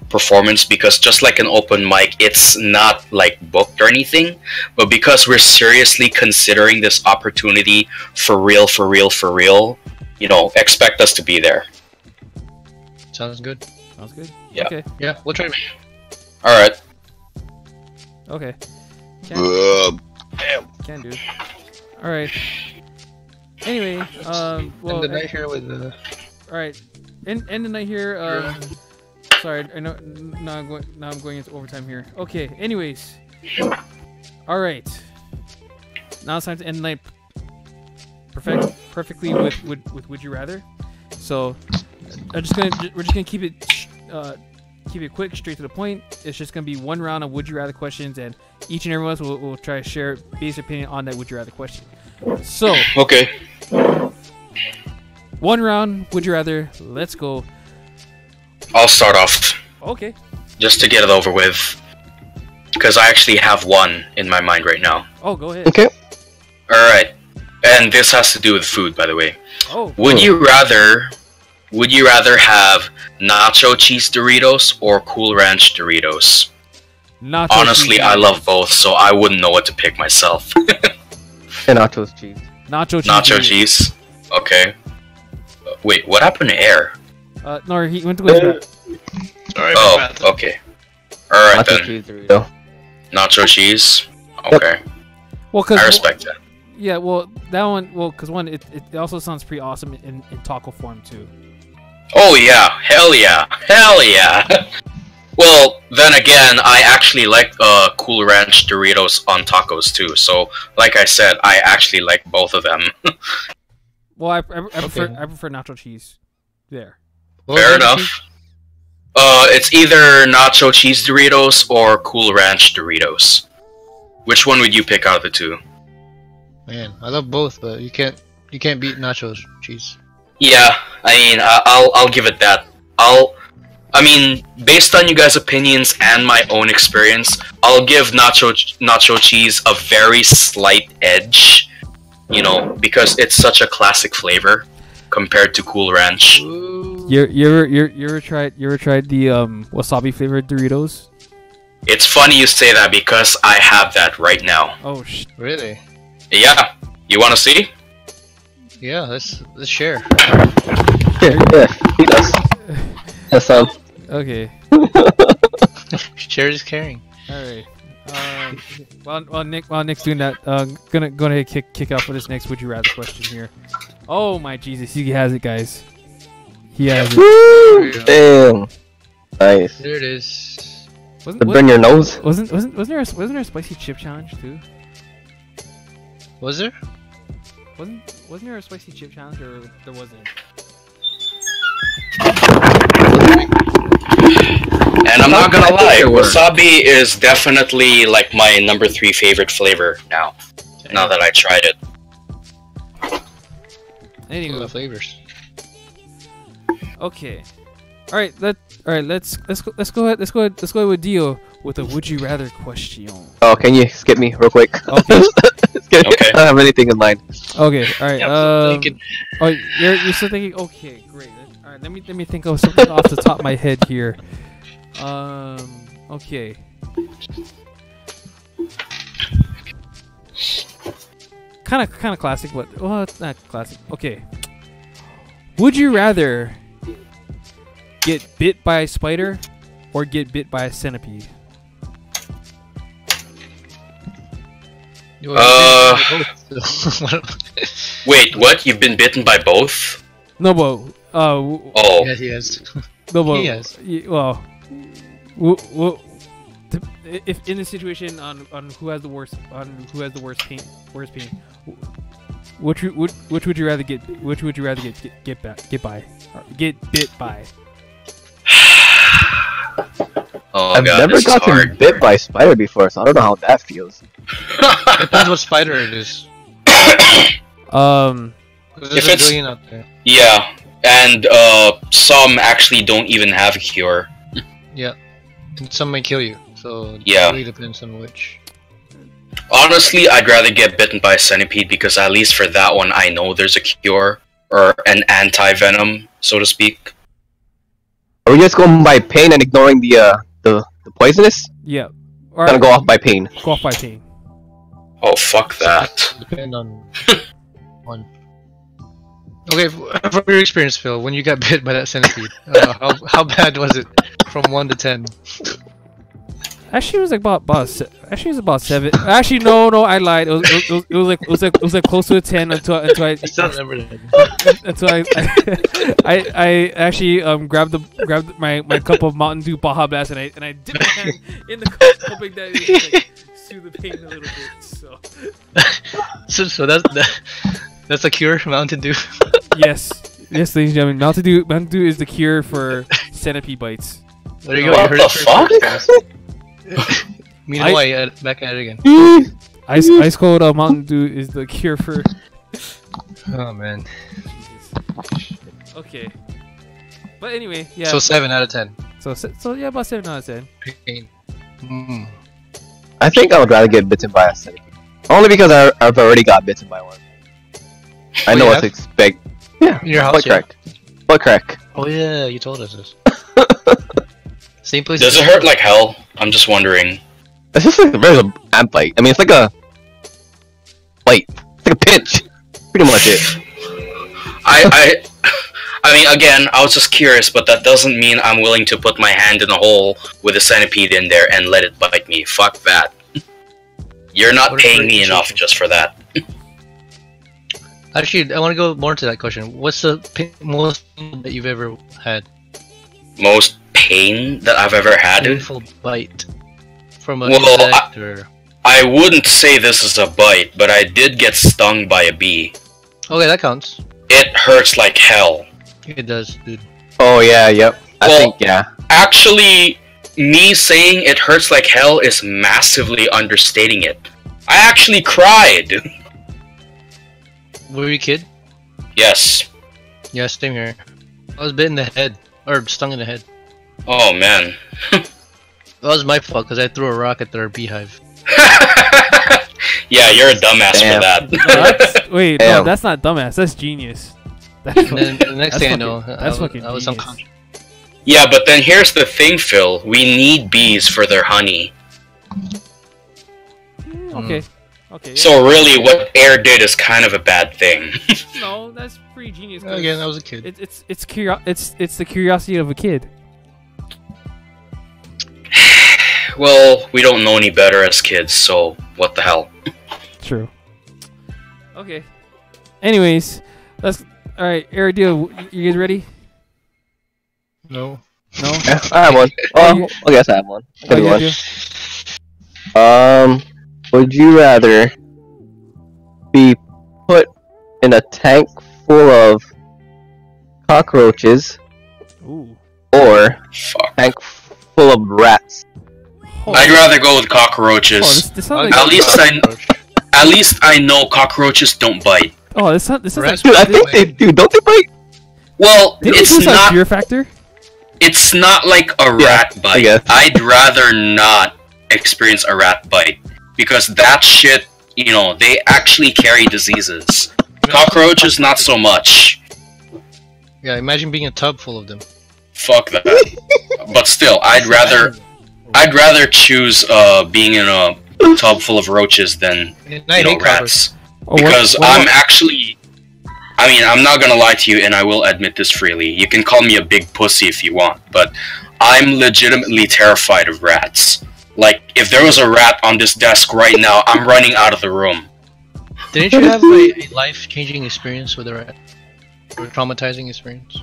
performance, because just like an open mic, it's not like booked or anything. But because we're seriously considering this opportunity for real, you know, expect us to be there. Sounds good. Sounds good. Yeah. Okay. Yeah, we'll try. All right. Okay. Can do. All right. Anyway, well, End the night here with the. all right. End the night here. Sorry, I know. Now I'm going into overtime here. Okay. Anyways. All right. Now it's time to end the night perfectly with Would You Rather. So we're just gonna keep it quick, straight to the point. It's just gonna be one round of Would You Rather questions, and each and every one of us will try to share base opinion on that Would You Rather question. So Okay. one round Would You Rather. Let's go. I'll start off Okay. just to get it over with, because I actually have one in my mind right now. Oh, go ahead. Okay. All right, and this has to do with food, by the way. Oh. Would you rather have nacho cheese Doritos or Cool Ranch Doritos? Nacho Honestly, cheese. I love both, so I wouldn't know what to pick myself. And nachos cheese. Nacho cheese. Nacho cheese. Okay. Wait, what happened to Air? No, he went to go. Sorry. Oh, okay. All right Nacho then. cheese Dorito. Nacho cheese. Okay, Well, cause I respect that. yeah, well, that one. Well, cause one, it also sounds pretty awesome in taco form too. Oh yeah, hell yeah, hell yeah. Well, then again, I actually like Cool Ranch Doritos on tacos too. So, like I said, I actually like both of them. Well, I prefer nacho cheese. There. Fair enough. It's either nacho cheese Doritos or Cool Ranch Doritos. Which one would you pick out of the two? Man, I love both, but you can't beat nachos cheese. Yeah, I mean, I'll give it that. I mean, based on you guys' opinions and my own experience, I'll give nacho cheese a very slight edge. You know, because it's such a classic flavor compared to Cool Ranch. You ever tried the wasabi flavored Doritos? It's funny you say that because I have that right now. Oh Really? Yeah, you want to see? Yeah, let's share. Yeah, he does. That's Okay. Share is caring. All right. While Nick's doing that, gonna kick off with this next Would You Rather question here. Oh my Jesus, he has it, guys. He has it. Woo! Damn. Nice. There it is. To burn your nose? Wasn't there a spicy chip challenge too? Was there? Wasn't there a spicy chip challenge, or there wasn't? And I'm not gonna lie, wasabi is definitely like my number 3 favorite flavor now. Now that I tried it. Anyway, The flavors. okay. All right, let's go ahead with Dio with a Would You Rather question. Oh, can you skip me real quick? Okay. Okay. I don't have anything in mind. Okay. All right. Oh, you're still thinking? Okay, great. All right. Let me think of something off the top of my head here. Okay. Kind of classic, but well, it's not classic. Okay. Would you rather get bit by a spider or get bit by a centipede? Wait, what? You've been bitten by both? No, but Oh. Yes, he has. no, but Yes. well, if in the situation on who has the worst pain, which would you rather get bit by? Oh, I've God, never this is gotten hard. bit by a spider before, so I don't know how that feels. Depends what spider it is. If 'Cause there's a it's- billion out there. Yeah, and some actually don't even have a cure. Yeah. And some may kill you, so Yeah. it really depends on which. Honestly, I'd rather get bitten by a centipede because at least for that one, I know there's a cure or an anti-venom, so to speak. Are we just going by pain and ignoring the poisonous? Yeah. I'm gonna go off by pain. Go off by pain. Oh, fuck that. Depend on one. Okay, from your experience, Phil, when you got bit by that centipede, how bad was it from 1 to 10? Actually, it was like actually, it was about 7. Actually, no, I lied. It was like close to a 10 until I still remember that. until I actually grabbed my cup of Mountain Dew Baja Blast and I dipped my hand in the cup, hoping that it would like, soothe the pain a little bit. So that's a cure, Mountain Dew. Yes, ladies and gentlemen, Mountain Dew is the cure for centipede bites. There you go. What the fuck? Meanwhile, back at it again. Ice cold Mountain Dew is the cure for. Oh man. Okay. But anyway, yeah. So 7 out of 10. So yeah, about 7 out of 10. Pain. I think I would rather get bitten by a centipede. Only because I've already got bitten by one. I know what to expect. Yeah. In your house, butt crack. Butt crack. Oh yeah, you told us this. Same place. Does it hurt like hell? I'm just wondering. It's just like a regular ant bite. I mean, it's like a bite. It's like a pinch. Pretty much it. I mean, again, I was just curious, but that doesn't mean I'm willing to put my hand in a hole with a centipede in there and let it bite me. Fuck that. You're not paying me enough just for that. Actually, I want to go more into that question. What's the most that you've ever had? Most pain that I've ever had? Painful bite from a well, insect or... I wouldn't say this is a bite, but I did get stung by a bee. Okay, that counts. It hurts like hell. It does, dude. Oh yeah, yep. I think yeah. Actually, me saying it hurts like hell is massively understating it. I actually cried. Were you a kid? Yes. Yeah, same here. I was bit in the head. Or stung in the head. Oh man. That was my fault because I threw a rock at their beehive. Yeah, you're a dumbass for that. Wait, no, that's not dumbass. That's genius. And then the next thing I know, I was unconscious. Yeah, but then here's the thing, Phil. We need bees for their honey. Okay. Okay. Yeah. So really, what Air did is kind of a bad thing. No, that's pretty genius. Again, I was a kid. It's the curiosity of a kid. Well, we don't know any better as kids, so what the hell? True. Okay. Anyways, let's. All right, Air deal. You guys ready? No. No. Yeah, I have one. Oh, I guess I have one. Would you rather be put in a tank full of cockroaches or tank full of rats? I'd rather go with cockroaches. At least I know cockroaches don't bite. Oh, this sounds like... Dude, I think they do. Don't they bite? Well, it's not... Fear factor? It's not like a rat bite. I'd rather not experience a rat bite. Because that shit, you know, they actually carry diseases. Cockroaches, not so much. Yeah, imagine being a tub full of them. Fuck that. But still, I'd rather choose being in a tub full of roaches than rats. Because I'm actually... I mean, I'm not gonna lie to you, and I will admit this freely. You can call me a big pussy if you want, but I'm legitimately terrified of rats. Like, if there was a rat on this desk right now, I'm running out of the room. Didn't you have a life-changing experience with a rat? Or a traumatizing experience?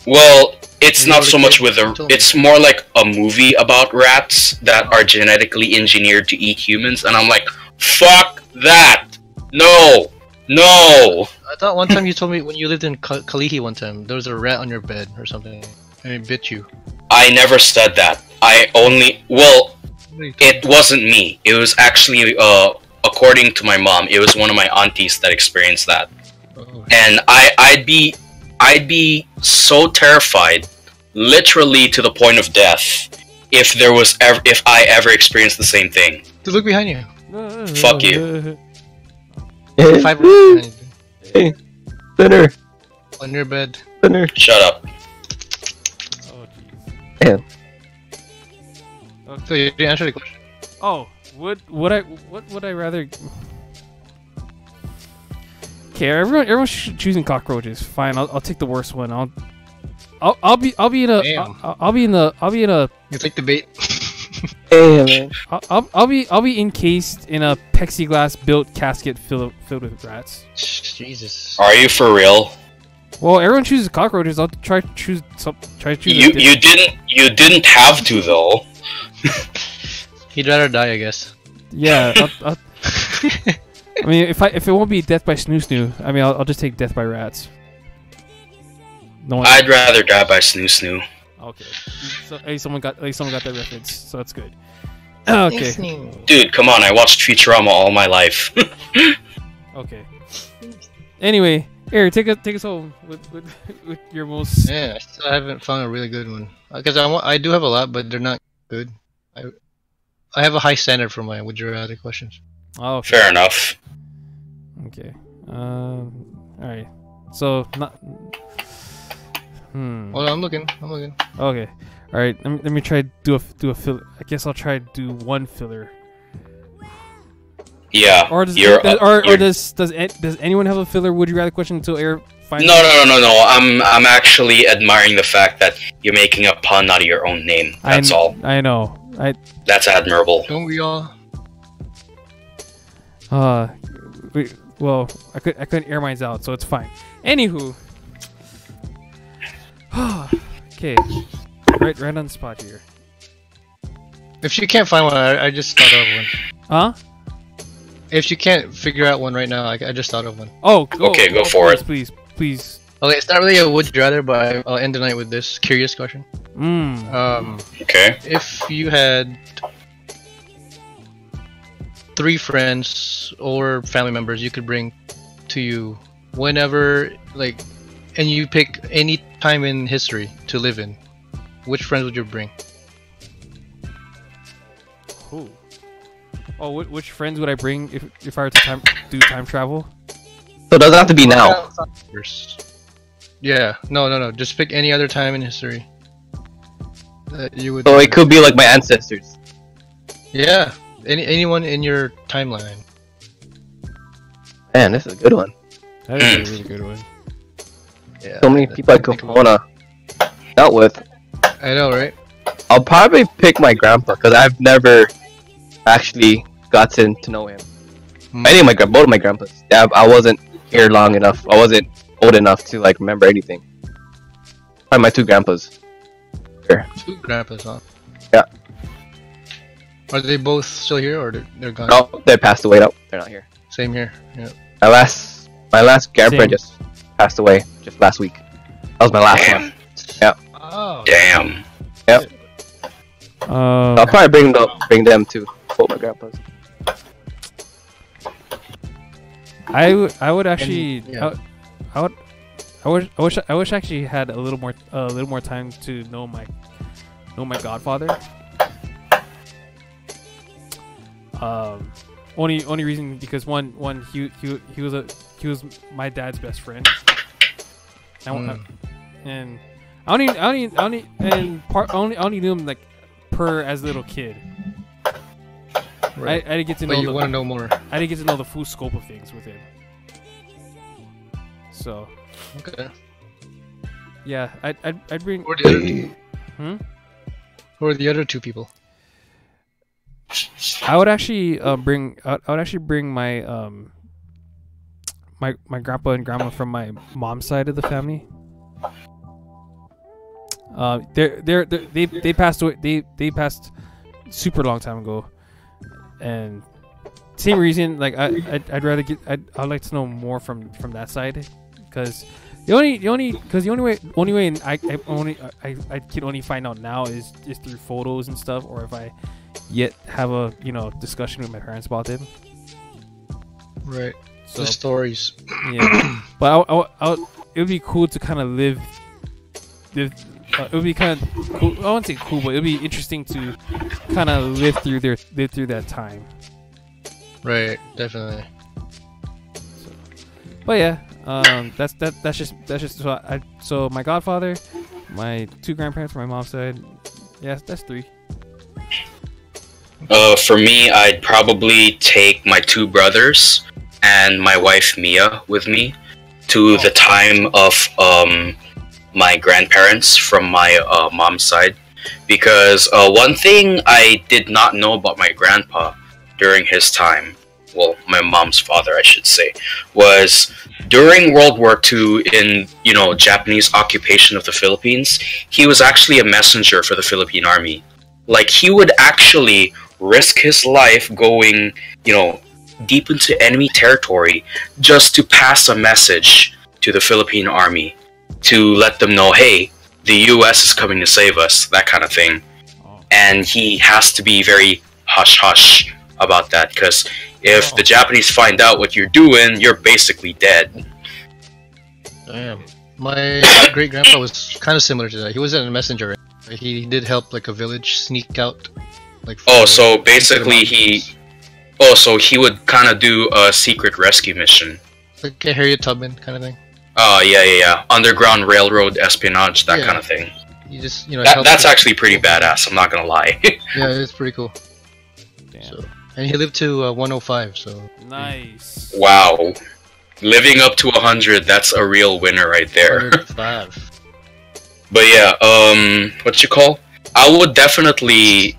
Well, it's not so much with a... It's more like a movie about rats that are genetically engineered to eat humans, and I'm like, fuck that! No! No! I thought one time you told me when you lived in Kalihi one time, there was a rat on your bed or something, and it bit you. I never said that. I only... Well... It wasn't me. It was actually, according to my mom, it was one of my aunties that experienced that. Oh. And I'd be so terrified, literally to the point of death, if I ever experienced the same thing. Dude, look behind you. Fuck you. Hey, dinner. On your bed. Dinner. Shut up. Oh, jeez. Damn. So you didn't answer the question. Oh, would I rather? Okay, everyone's choosing cockroaches. Fine, I'll take the worst one. I'll be in a. Damn. I'll be in a. You take the bait. Yeah, man. I'll be encased in a plexiglass built casket filled with rats. Jesus. Are you for real? Well, everyone chooses cockroaches. I'll try to choose You didn't have to though. He'd rather die, I guess. Yeah. I mean, if it won't be death by snoo, I mean, I'll just take death by rats. No one. I'd rather die by snoo. Okay. So at least someone got that reference. So that's good. Okay. Dude, come on! I watched Futurama all my life. Okay. Anyway, Eric, take us home with your most. Yeah, I still haven't found a really good one. Because I do have a lot, but they're not good. I have a high standard for my would you rather questions. Oh, okay. Fair enough. Okay. All right. So not. Well, I'm looking. Okay. All right. Let me try do a filler. I guess I'll try to do one filler. Yeah. Or does anyone have a filler? Would you rather question until Air finds? No. I'm actually admiring the fact that you're making a pun out of your own name. That's all. I know. That's admirable. Don't we all? Well, I couldn't air mine out, so it's fine. Anywho. Okay. Right on the spot here. If she can't find one, I just thought of one. Huh? If you can't figure out one right now, I just thought of one. Oh, go for it. Please. Okay, it's not really a would you rather, but I'll end the night with this curious question. Okay. If you had 3 friends or family members you could bring to you whenever, like, and you pick any time in history to live in, which friends would you bring? Who? Oh, which friends would I bring if I were to do time travel? So it doesn't have to be now. Yeah, no. Just pick any other time in history that you would. So it could be like my ancestors. Yeah, anyone in your timeline. Man, this is a good one. That is a really good one. Yeah. So many people I could wanna dealt with. I know, right? I'll probably pick my grandpa because I've never actually gotten to know him. I think both of my grandpas. Yeah, I wasn't here long enough. I wasn't old enough to like remember anything. Probably my 2 grandpas. Sure. 2 grandpas, huh? Yeah. Are they both still here, or they're gone? No, they passed away. No, they're not here. Same here. Yeah. My last grandpa just passed away just last week. That was my last one. Yeah. Oh. Damn. Yep. I'll probably bring them to both my grandpas. I would actually. Yeah. I wish I actually had a little more time to know my godfather. Only reason because one he was my dad's best friend. And I only knew him like as a little kid. Right. I didn't get to know. But you want to know more. I didn't get to know the full scope of things with him. So. Okay. Yeah, I'd bring. Who are the other 2? Who are the other 2 people? I would actually bring. I would actually bring my my grandpa and grandma from my mom's side of the family. They passed away. They passed super long time ago, and same reason. Like I'd rather get. I'd like to know more from that side, because the only way I can only find out now is through photos and stuff, or if I yet have a discussion with my parents about them. Right. So, the stories. Yeah, but it would be cool to kind of live. It would be kind of cool. I wouldn't say cool, but it would be interesting to kind of live through that time. Right, definitely. So, but yeah, that's just so my godfather, my 2 grandparents from my mom's side. Yeah, that's 3. For me, I'd probably take my 2 brothers and my wife Mia with me to the time of my grandparents from my mom's side. because one thing I did not know about my grandpa during his time, well, my mom's father, I should say, was during World War II in, Japanese occupation of the Philippines, he was actually a messenger for the Philippine Army. Like, he would actually risk his life going, deep into enemy territory just to pass a message to the Philippine Army to let them know, hey, the US is coming to save us, that kind of thing. And he has to be very hush-hush about that, because if the Japanese find out what you're doing, you're basically dead. Damn. My great-grandpa was kind of similar to that. He wasn't a messenger. He did help like a village sneak out. So basically he would kind of do a secret rescue mission. Like a Harriet Tubman kind of thing. Oh, yeah. Underground railroad espionage, that kind of thing. You just, that's actually pretty badass, I'm not gonna lie. Yeah, it's pretty cool. So, and he lived to 105, so... Nice. Wow. Living up to 100, that's a real winner right there. 105. But yeah, I would definitely,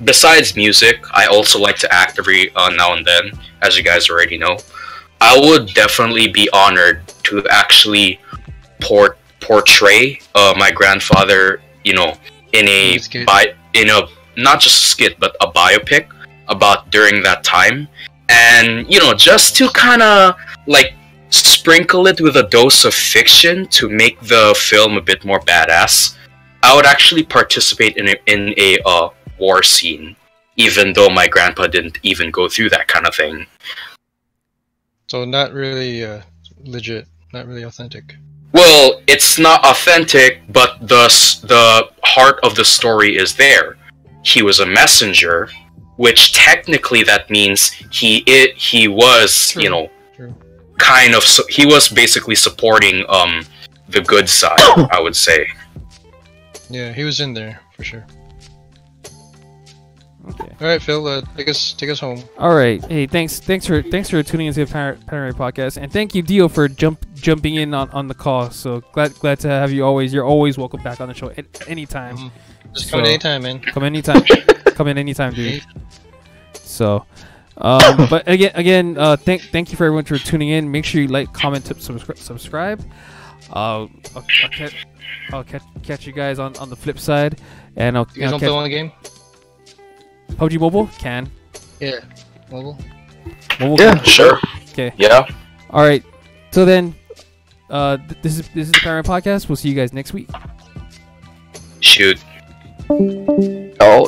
besides music, I also like to act every now and then, as you guys already know. I would definitely be honored to actually portray my grandfather, in a not just a skit, but a biopic about during that time, and just to kind of sprinkle it with a dose of fiction to make the film a bit more badass. I would actually participate in a war scene, even though my grandpa didn't even go through that kind of thing. So not really legit, not really authentic. Well, it's not authentic, but the heart of the story is there. He was a messenger, which technically that means he was, True. kind of, he was basically supporting the good side, I would say. Yeah, he was in there for sure. Okay. All right, Phil, take us home. All right. Hey, thanks for tuning into the Panoramic podcast, and thank you, Dio, for jumping in on the call. So glad to have you always. You're always welcome back on the show at any time. Just come in anytime, man. Come anytime. Come in anytime, dude. So, but again, thank you for everyone for tuning in. Make sure you like, comment, subscribe. I'll catch you guys on the flip side, and You guys don't play one game? PUBG Mobile can. Yeah, mobile. Yeah, sure. Okay. Yeah. All right. So then, this is the Panoramic podcast. We'll see you guys next week. Shoot. Oh.